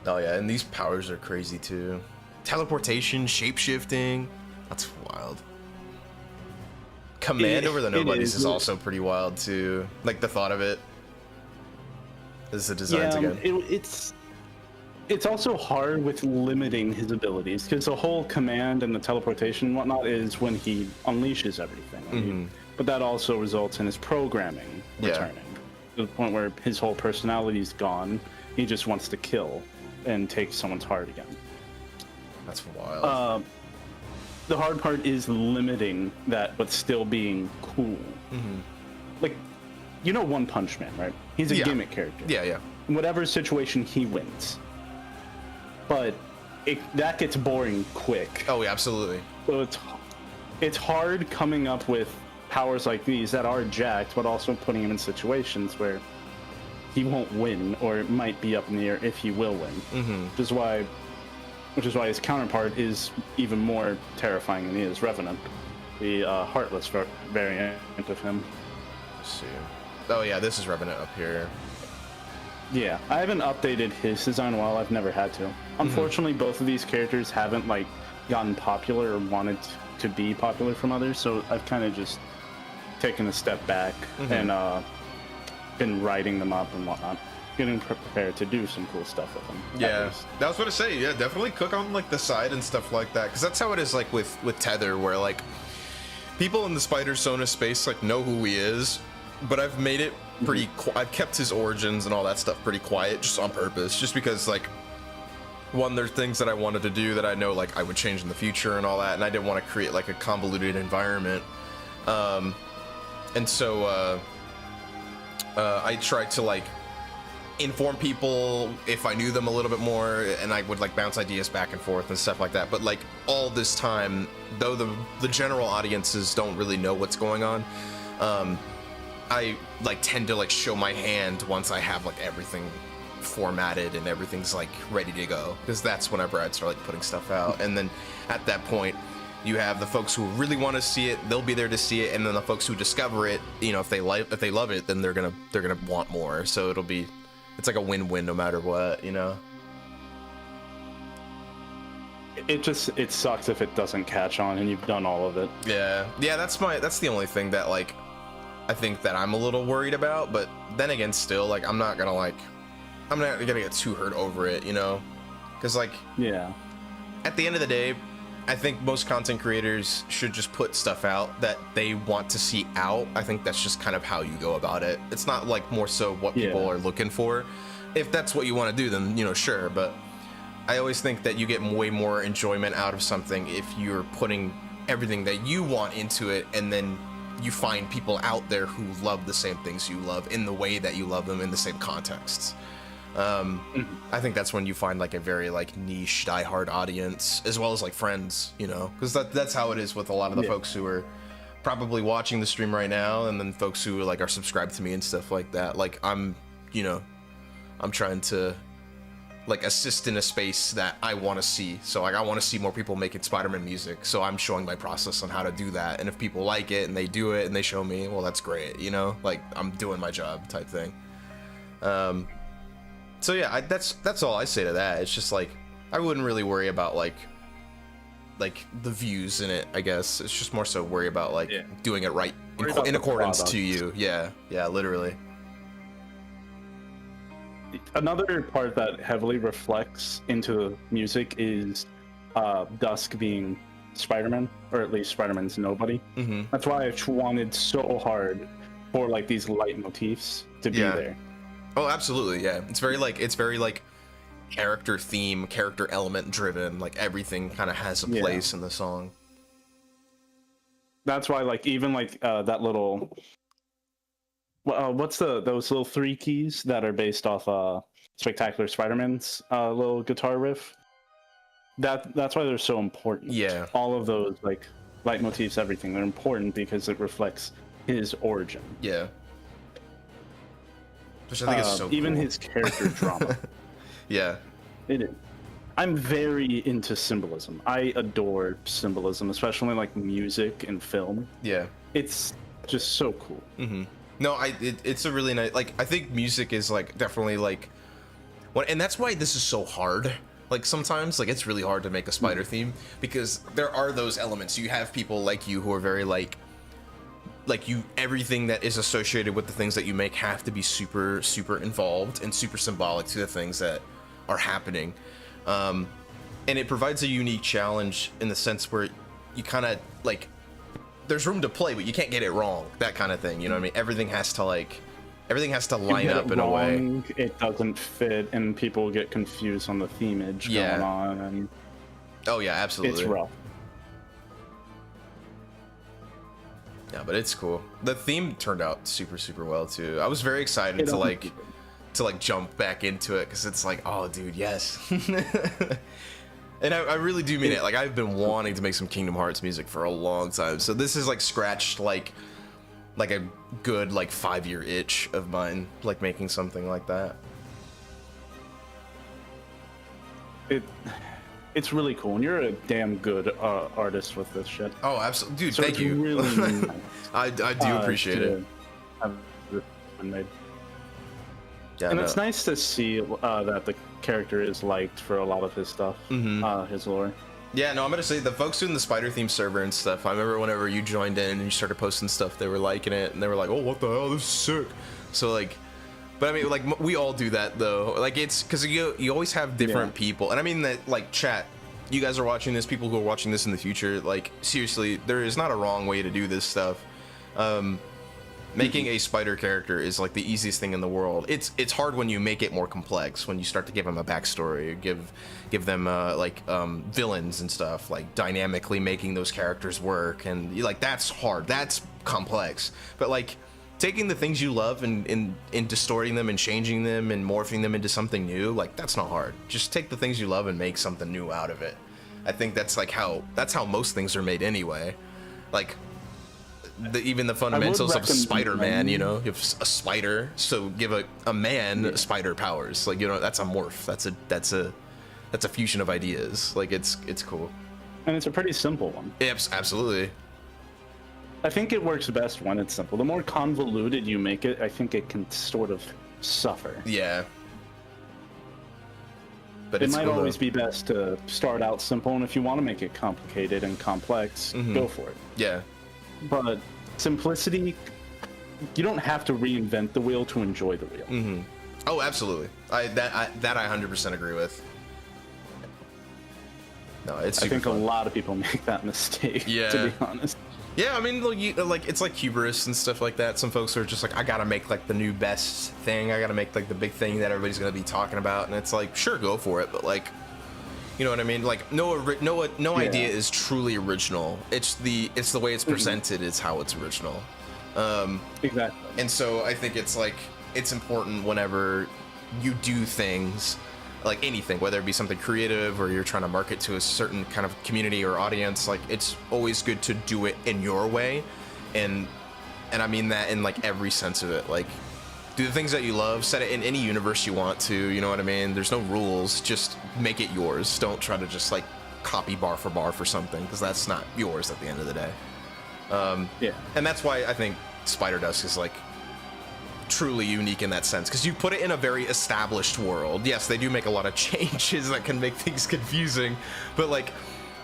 Oh yeah, and these powers are crazy too. Teleportation, shapeshifting, that's wild. Command over the nobodies is also pretty wild too. Like the thought of it. Is the designs again. It's also hard with limiting his abilities because the whole command and the teleportation and whatnot is when he unleashes everything. But that also results in his programming returning to the point where his whole personality is gone. He just wants to kill and take someone's heart again. That's wild. The hard part is limiting that, but still being cool. Like, you know One Punch Man, right? He's a gimmick character. Yeah. In whatever situation, he wins. But that gets boring quick. Oh, yeah, absolutely. So it's hard coming up with powers like these that are jacked, but also putting him in situations where he won't win, or it might be up in the air if he will win. Which is why his counterpart is even more terrifying than he is Revenant, the Heartless variant of him. Let's see. Oh yeah, this is Revenant up here. Yeah, I haven't updated his design in a while. I've never had to. Unfortunately, both of these characters haven't like gotten popular or wanted to be popular from others, so I've kind of just taken a step back and been writing them up and whatnot, getting prepared to do some cool stuff with them. Yeah, that was what I say. Yeah, definitely cook on like the side and stuff like that, because that's how it is like with Tether, where like people in the Spider-Sona space like know who he is, but I've made it pretty. I've kept his origins and all that stuff pretty quiet, just on purpose, just because like one, there's things that I wanted to do that I know like I would change in the future and all that, and I didn't want to create like a convoluted environment. And so I tried to like inform people if I knew them a little bit more, and I would like bounce ideas back and forth and stuff like that. But like all this time, though the general audiences don't really know what's going on, I like tend to like show my hand once I have like everything formatted and everything's like ready to go, because that's whenever I'd start like putting stuff out. And then at that point you have the folks who really want to see it, they'll be there to see it, and then the folks who discover it, you know, if they love it, then they're gonna want more. So it's like a win-win no matter what, you know. It sucks if it doesn't catch on and you've done all of it. Yeah, that's the only thing that like I think that I'm a little worried about. But then again, still, like I'm not gonna get too hurt over it, you know, because like at the end of the day, I think most content creators should just put stuff out that they want to see out. I think that's just kind of how you go about it. It's not like more so what people are looking for. If that's what you want to do, then, you know, sure. But I always think that you get way more enjoyment out of something if you're putting everything that you want into it, and then you find people out there who love the same things you love in the way that you love them in the same contexts. I think that's when you find like a very like niche diehard audience, as well as like friends, you know, because that's how it is with a lot of the folks who are probably watching the stream right now, and then folks who like are subscribed to me and stuff like that. Like I'm trying to like assist in a space that I want to see. So like I want to see more people making Spider-Man music, so I'm showing my process on how to do that. And if people like it and they do it and they show me, well, that's great, you know, like I'm doing my job type thing. So yeah, that's all I say to that. It's just like I wouldn't really worry about like the views in it. I guess it's just more so worry about like doing it right in accordance to you. Yeah, literally. Another part that heavily reflects into music is Dusk being Spider-Man, or at least Spider-Man's nobody. Mm-hmm. That's why I wanted so hard for like these leitmotifs to be there. Oh, absolutely, yeah. It's very like character theme, character element driven. Like everything kind of has a place in the song. That's why, like, even like that little, what's those little 3 keys that are based off Spectacular Spider-Man's little guitar riff? That's why they're so important. Yeah. All of those like leitmotifs, everything, they're important because it reflects his origin. Yeah. Which I think is so even cool. his character drama. Yeah. It is. I'm very into symbolism. I adore symbolism, especially like music and film. Yeah. It's just so cool. Mm-hmm. No, it's a really nice, like, I think music is like definitely like and that's why this is so hard. Like sometimes like it's really hard to make a Spider theme because there are those elements. You have people like you who are very like you, everything that is associated with the things that you make have to be super involved and super symbolic to the things that are happening. And it provides a unique challenge in the sense where you kind of like there's room to play, but you can't get it wrong, that kind of thing, you know what I mean? Everything has to line up in a way. It doesn't fit and people get confused on the themage going on, and oh yeah, absolutely, it's rough. Yeah, but it's cool. The theme turned out super well too. I was very excited to like jump back into it because it's like, oh dude, yes. And I really do mean it. Like I've been wanting to make some Kingdom Hearts music for a long time, so this is like scratched like a good like 5-year itch of mine, like making something like that. It's really cool, and you're a damn good artist with this shit. Oh, absolutely, dude. So thank you. Really nice, I do appreciate it. Have this one made. Yeah, and it's nice to see that the character is liked for a lot of his stuff, his lore. Yeah, no, I'm gonna say the folks doing the Spider theme server and stuff. I remember whenever you joined in and you started posting stuff, they were liking it and they were like, "Oh, what the hell? This is sick." So like, but I mean, like we all do that though. Like it's because you always have different people, and I mean that like chat. You guys are watching this. People who are watching this in the future, like seriously, there is not a wrong way to do this stuff. Making a Spider character is like the easiest thing in the world. It's hard when you make it more complex, when you start to give them a backstory, give them villains and stuff, like dynamically making those characters work, and like that's hard, that's complex. But like taking the things you love and distorting them and changing them and morphing them into something new, like that's not hard. Just take the things you love and make something new out of it. I think that's how most things are made anyway. Like even the fundamentals of Spider-Man, you know, you have a spider, so give a man spider powers. Like, you know, that's a morph. That's a fusion of ideas. Like it's cool. And it's a pretty simple one. Absolutely. I think it works best when it's simple. The more convoluted you make it, I think it can sort of suffer. Yeah. But it might always be best to start out simple, and if you want to make it complicated and complex, go for it. Yeah. But simplicity, you don't have to reinvent the wheel to enjoy the wheel. Oh, absolutely. I 100% agree with. No, it's super I think fun. a lot of people make that mistake, to be honest. Yeah, I mean, like it's like hubris and stuff like that. Some folks are just like, I gotta make like the new best thing. I gotta make like the big thing that everybody's gonna be talking about. And it's like, sure, go for it, but like, you know what I mean? Like, no idea is truly original. It's the way it's presented is how it's original. Exactly. And so I think it's like it's important whenever you do things, like anything, whether it be something creative or you're trying to market to a certain kind of community or audience, like it's always good to do it in your way. And I mean that in like every sense of it. Like, do the things that you love, set it in any universe you want to, you know what I mean? There's no rules, just make it yours. Don't try to just like copy bar for something, because that's not yours at the end of the day. And that's why I think Spider-Dusk is like truly unique in that sense, because you put it in a very established world. Yes, they do make a lot of changes that can make things confusing, but like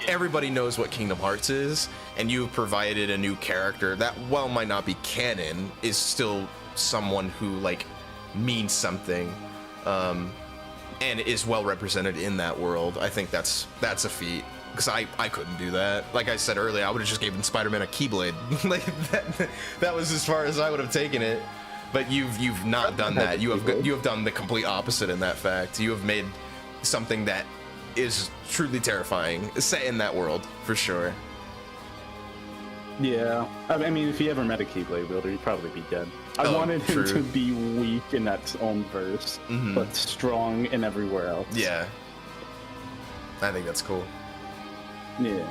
everybody knows what Kingdom Hearts is, and you've provided a new character that, while might not be canon, is still someone who like means something, and is well represented in that world. I think that's a feat, because I couldn't do that. Like I said earlier, I would have just given Spider-Man a Keyblade. Like that was as far as I would have taken it. But you've not done that. You have done the complete opposite in that fact. You have made something that is truly terrifying set in that world, for sure. Yeah, I mean, if he ever met a Keyblade wielder, he'd probably be dead. I wanted him to be weak in that own verse, but strong in everywhere else. Yeah, I think that's cool. Yeah.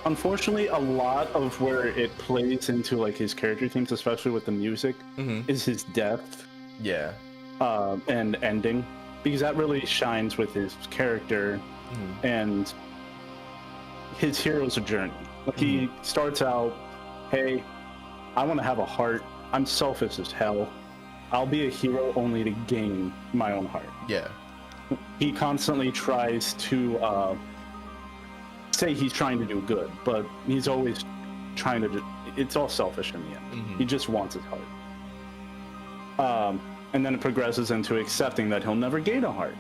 Unfortunately, a lot of where it plays into like his character themes, especially with the music, is his death. Yeah. And ending, because that really shines with his character and his hero's journey. Like he starts out, hey, I want to have a heart. I'm selfish as hell. I'll be a hero only to gain my own heart. Yeah. He constantly tries to say he's trying to do good, but he's always trying to it's all selfish in the end. He just wants his heart. And then it progresses into accepting that he'll never gain a heart.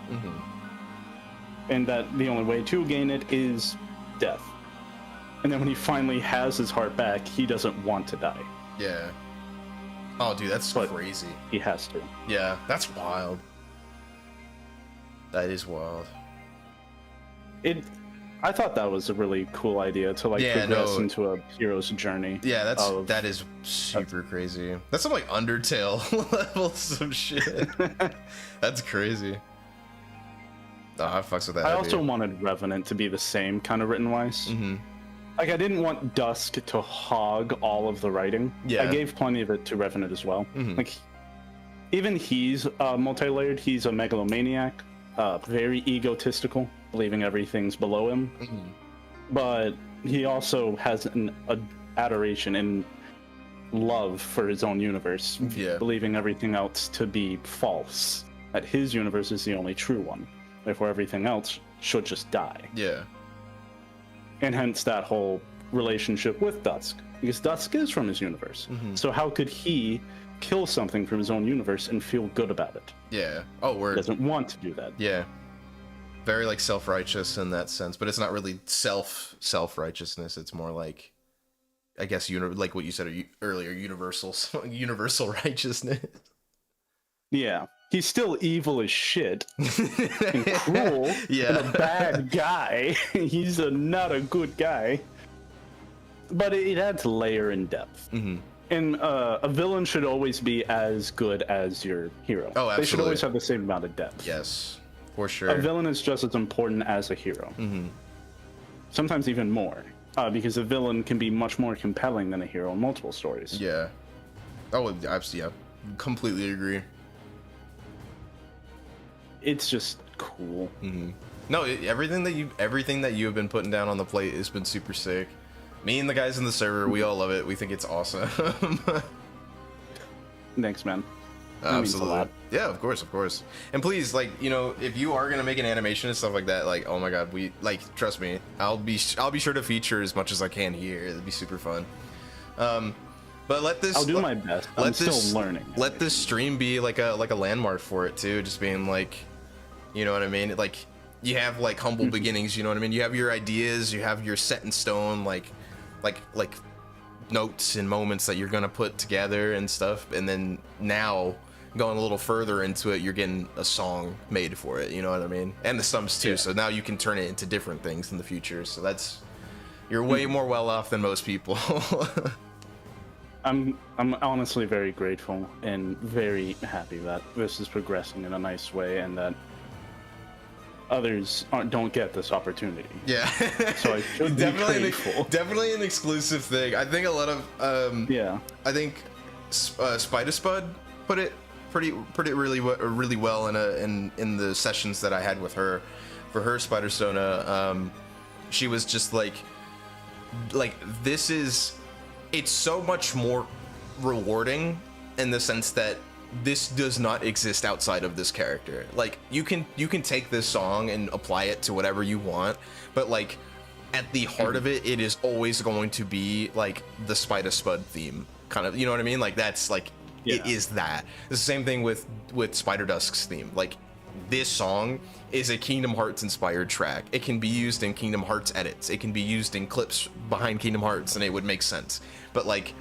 And that the only way to gain it is death. And then when he finally has his heart back, he doesn't want to die. Yeah. Oh, dude, that's crazy. He has to. Yeah, that's wild. That is wild. I thought that was a really cool idea to like progress into a hero's journey. Yeah, that is super crazy. That's some like Undertale levels of shit. That's crazy. Oh, I fucks with that. I also wanted Revenant to be the same kind of written wise. Like I didn't want Dusk to hog all of the writing. Yeah. I gave plenty of it to Revenant as well. Like even he's multi-layered. He's a megalomaniac, very egotistical, believing everything's below him. But he also has an adoration and love for his own universe, believing everything else to be false. That his universe is the only true one. Therefore, everything else should just die. Yeah. And hence that whole relationship with Dusk, because Dusk is from his universe. So how could he kill something from his own universe and feel good about it? Yeah. Oh, word. He doesn't want to do that. Yeah. Very like self-righteous in that sense, but it's not really self-righteousness. It's more like, I guess, like what you said earlier, universal righteousness. Yeah. He's still evil as shit and cruel and a bad guy. He's not a good guy. But it adds layer and depth. And a villain should always be as good as your hero. Oh, absolutely. They should always have the same amount of depth. Yes, for sure. A villain is just as important as a hero. Sometimes even more. Because a villain can be much more compelling than a hero in multiple stories. Yeah. Oh, yeah. Completely agree. It's just cool. No, everything that you have been putting down on the plate has been super sick. Me and the guys in the server, we all love it. We think it's awesome. Thanks, man. That Absolutely. means a lot. Yeah, of course. And please, like, you know, if you are gonna make an animation and stuff like that, like, oh my god, trust me, I'll be sure to feature as much as I can here. It'd be super fun. But I'll do my best. I'm still learning. Let this stream be like a landmark for it too. Just being like, you know what I mean? Like, you have like humble beginnings. You know what I mean? You have your ideas. You have your set in stone like notes and moments that you're gonna put together and stuff. And then now going a little further into it, you're getting a song made for it. You know what I mean? And the sums too. So now you can turn it into different things in the future. So you're way more well off than most people. I'm honestly very grateful and very happy that this is progressing in a nice way and that others don't get this opportunity. Yeah. So I should be grateful. Definitely an exclusive thing. I think a lot of I think Spider-Spud put it really well in the sessions that I had with her for her Spider-Sona. She was just like it's so much more rewarding in the sense that this does not exist outside of this character. Like you can take this song and apply it to whatever you want, but like at the heart of it, it is always going to be like the Spider-Spud theme, kind of, you know what I mean? Like that's like it is that. It's the same thing with Spider-Dusk's theme. Like this song is a Kingdom Hearts inspired track. It can be used in Kingdom Hearts edits. It can be used in clips behind Kingdom Hearts, and it would make sense. But like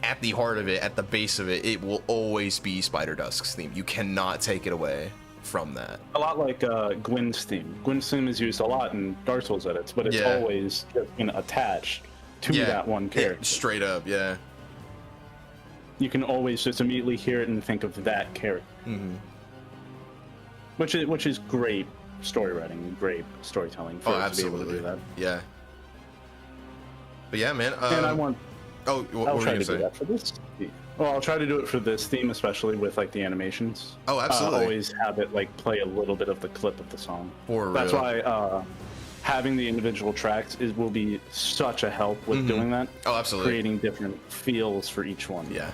at the heart of it, at the base of it, it will always be Spider-Dusk's theme. You cannot take it away from that. A lot like Gwyn's theme. Gwyn's theme is used a lot in Dark Souls edits, but it's always attached to that one character. Straight up, yeah. You can always just immediately hear it and think of that character. Which is great story writing, great storytelling for us to be able to do that. Yeah. But yeah, man. And I want. Oh, what I'll were try you to saying? do that for this. Well, I'll try to do it for this theme, especially with like the animations. Oh, absolutely. Always have it like play a little bit of the clip of the song. That's real. why having the individual tracks will be such a help with doing that. Oh, absolutely. Creating different feels for each one. Yeah.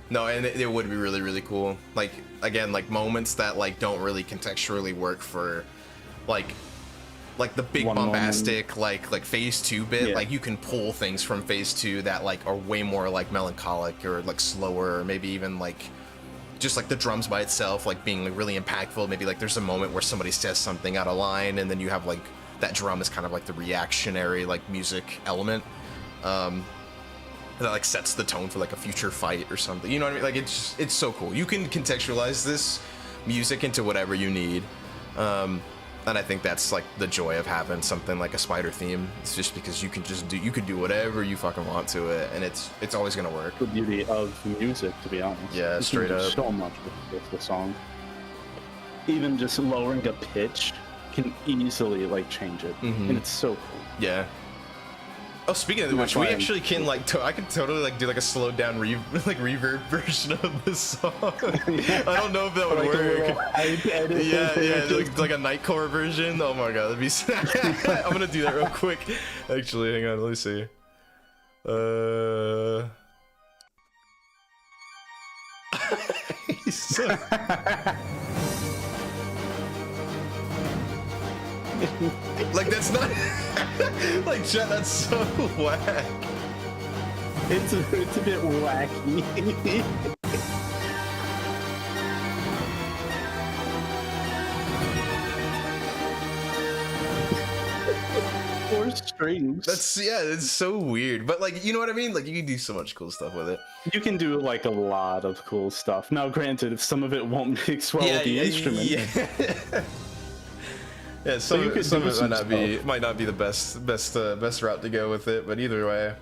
No, and it would be really, really cool. Like, again, like moments that like don't really contextually work for like the big One bombastic like phase 2 bit. Like you can pull things from phase 2 that like are way more like melancholic or like slower, or maybe even like just like the drums by itself like being like really impactful. Maybe like there's a moment where somebody says something out of line, and then you have like that drum is kind of like the reactionary like music element that like sets the tone for like a future fight or something, you know what I mean? Like it's so cool. You can contextualize this music into whatever you need, and I think that's like the joy of having something like a Spider theme. It's just because you can do whatever you fucking want to it, and it's always gonna work. The beauty of music, to be honest. Yeah, you straight can do up. so much with the song. Even just lowering a pitch can easily like change it, and it's so cool. Yeah. Oh, speaking of which, we actually can like I could totally like do like a slowed down reverb version of this song. I don't know if that would Like work. Yeah, like a Nightcore version. Oh my god, that'd be. I'm gonna do that real quick. Actually, hang on, let me see. He's so... like that's not like Chet, that's so whack. It's a bit wacky. Four strings. It's so weird, but like, you know what I mean? Like you can do so much cool stuff with it. You can do like a lot of cool stuff. Now, granted, if some of it won't mix well with the instrument. Yeah, some of it might not be the best route to go with it, but either way,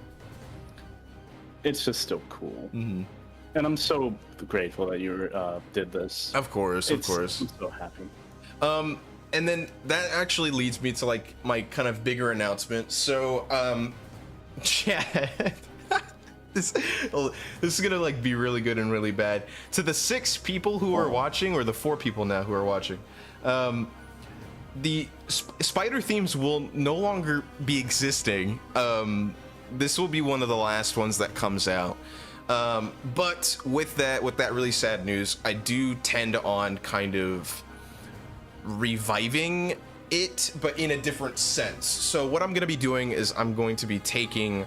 it's just still cool. And I'm so grateful that you did this. Of course. I'm so happy. And then that actually leads me to like my kind of bigger announcement. So, Chad, this is gonna like be really good and really bad. To the 6 people who are watching, or the 4 people now who are watching, the spider themes will no longer be existing. This will be one of the last ones that comes out. But with that really sad news, I do tend on kind of reviving it, but in a different sense. So what I'm going to be doing is I'm going to be taking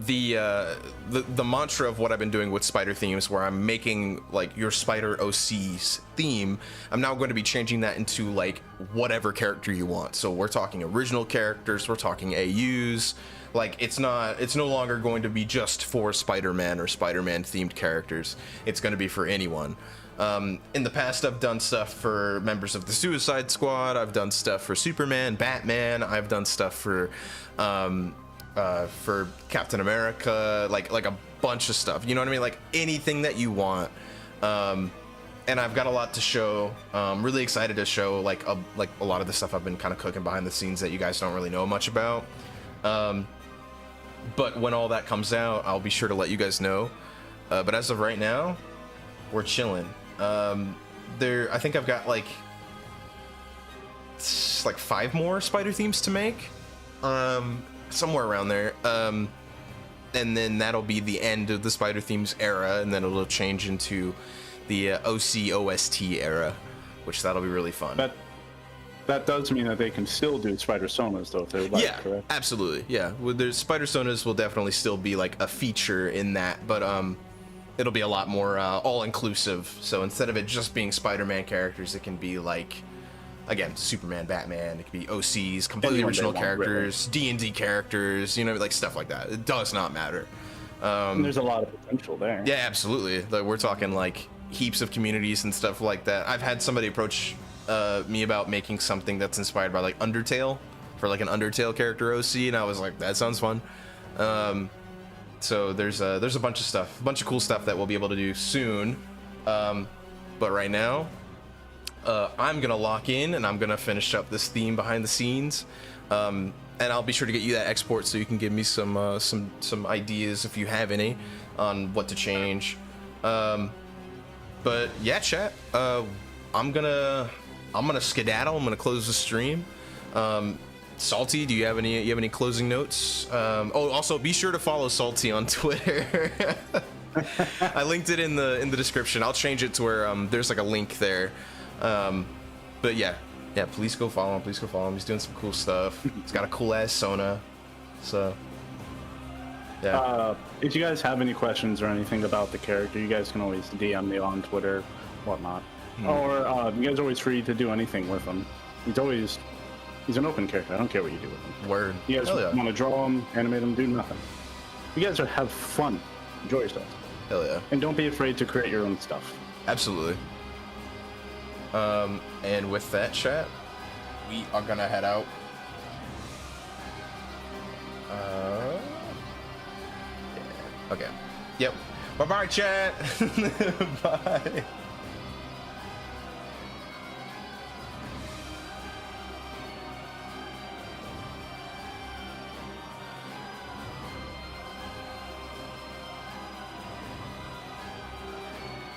the mantra of what I've been doing with spider themes, where I'm making like your Spider OC's theme. I'm now going to be changing that into like whatever character you want. So we're talking original characters, we're talking AUs. Like it's no longer going to be just for Spider-Man or Spider-Man themed characters. It's going to be for anyone. In the past, I've done stuff for members of the Suicide Squad. I've done stuff for Superman, Batman. I've done stuff for Captain America, like a bunch of stuff. You know what I mean? Like anything that you want. And I've got a lot to show. Really excited to show like a lot of the stuff I've been kind of cooking behind the scenes that you guys don't really know much about. But when all that comes out, I'll be sure to let you guys know. But as of right now, we're chilling. I think I've got like 5 more spider themes to make. Somewhere around there. and then that'll be the end of the Spider Themes era, and then it'll change into the OC OST era, which that'll be really fun. That does mean that they can still do Spider-Sonas, though, if they would like, yeah, correct? absolutely. Yeah, well, there's Spider-Sonas will definitely still be like a feature in that, but it'll be a lot more all-inclusive. So instead of it just being Spider-Man characters, it can be like, again, Superman, Batman. It could be OCs, completely original characters, D&D characters, you know, like stuff like that. It does not matter. And there's a lot of potential there. Yeah, absolutely. Like, we're talking like heaps of communities and stuff like that. I've had somebody approach me about making something that's inspired by like Undertale, for like an Undertale character OC, and I was like, that sounds fun. So there's a bunch of stuff, a bunch of cool stuff that we'll be able to do soon. But right now, I'm gonna lock in and I'm gonna finish up this theme behind the scenes. And I'll be sure to get you that export so you can give me some ideas if you have any on what to change. But yeah, chat. I'm gonna skedaddle. I'm gonna close the stream. Salty, do you have any closing notes? Oh, also be sure to follow Salty on Twitter. I linked it in the description. I'll change it to where there's like a link there. But yeah, please go follow him. Please go follow him. He's doing some cool stuff. He's got a cool ass Sona. So yeah. If you guys have any questions or anything about the character, you guys can always DM me on Twitter, whatnot. Or you guys are always free to do anything with him. He's an open character. I don't care what you do with him. Word. You guys want to draw him, animate him, do nothing. You guys have fun. Enjoy yourself. Hell yeah. And don't be afraid to create your own stuff. Absolutely. And with that, chat, we are gonna head out. Yeah. Okay. Yep. Bye-bye, chat. Bye.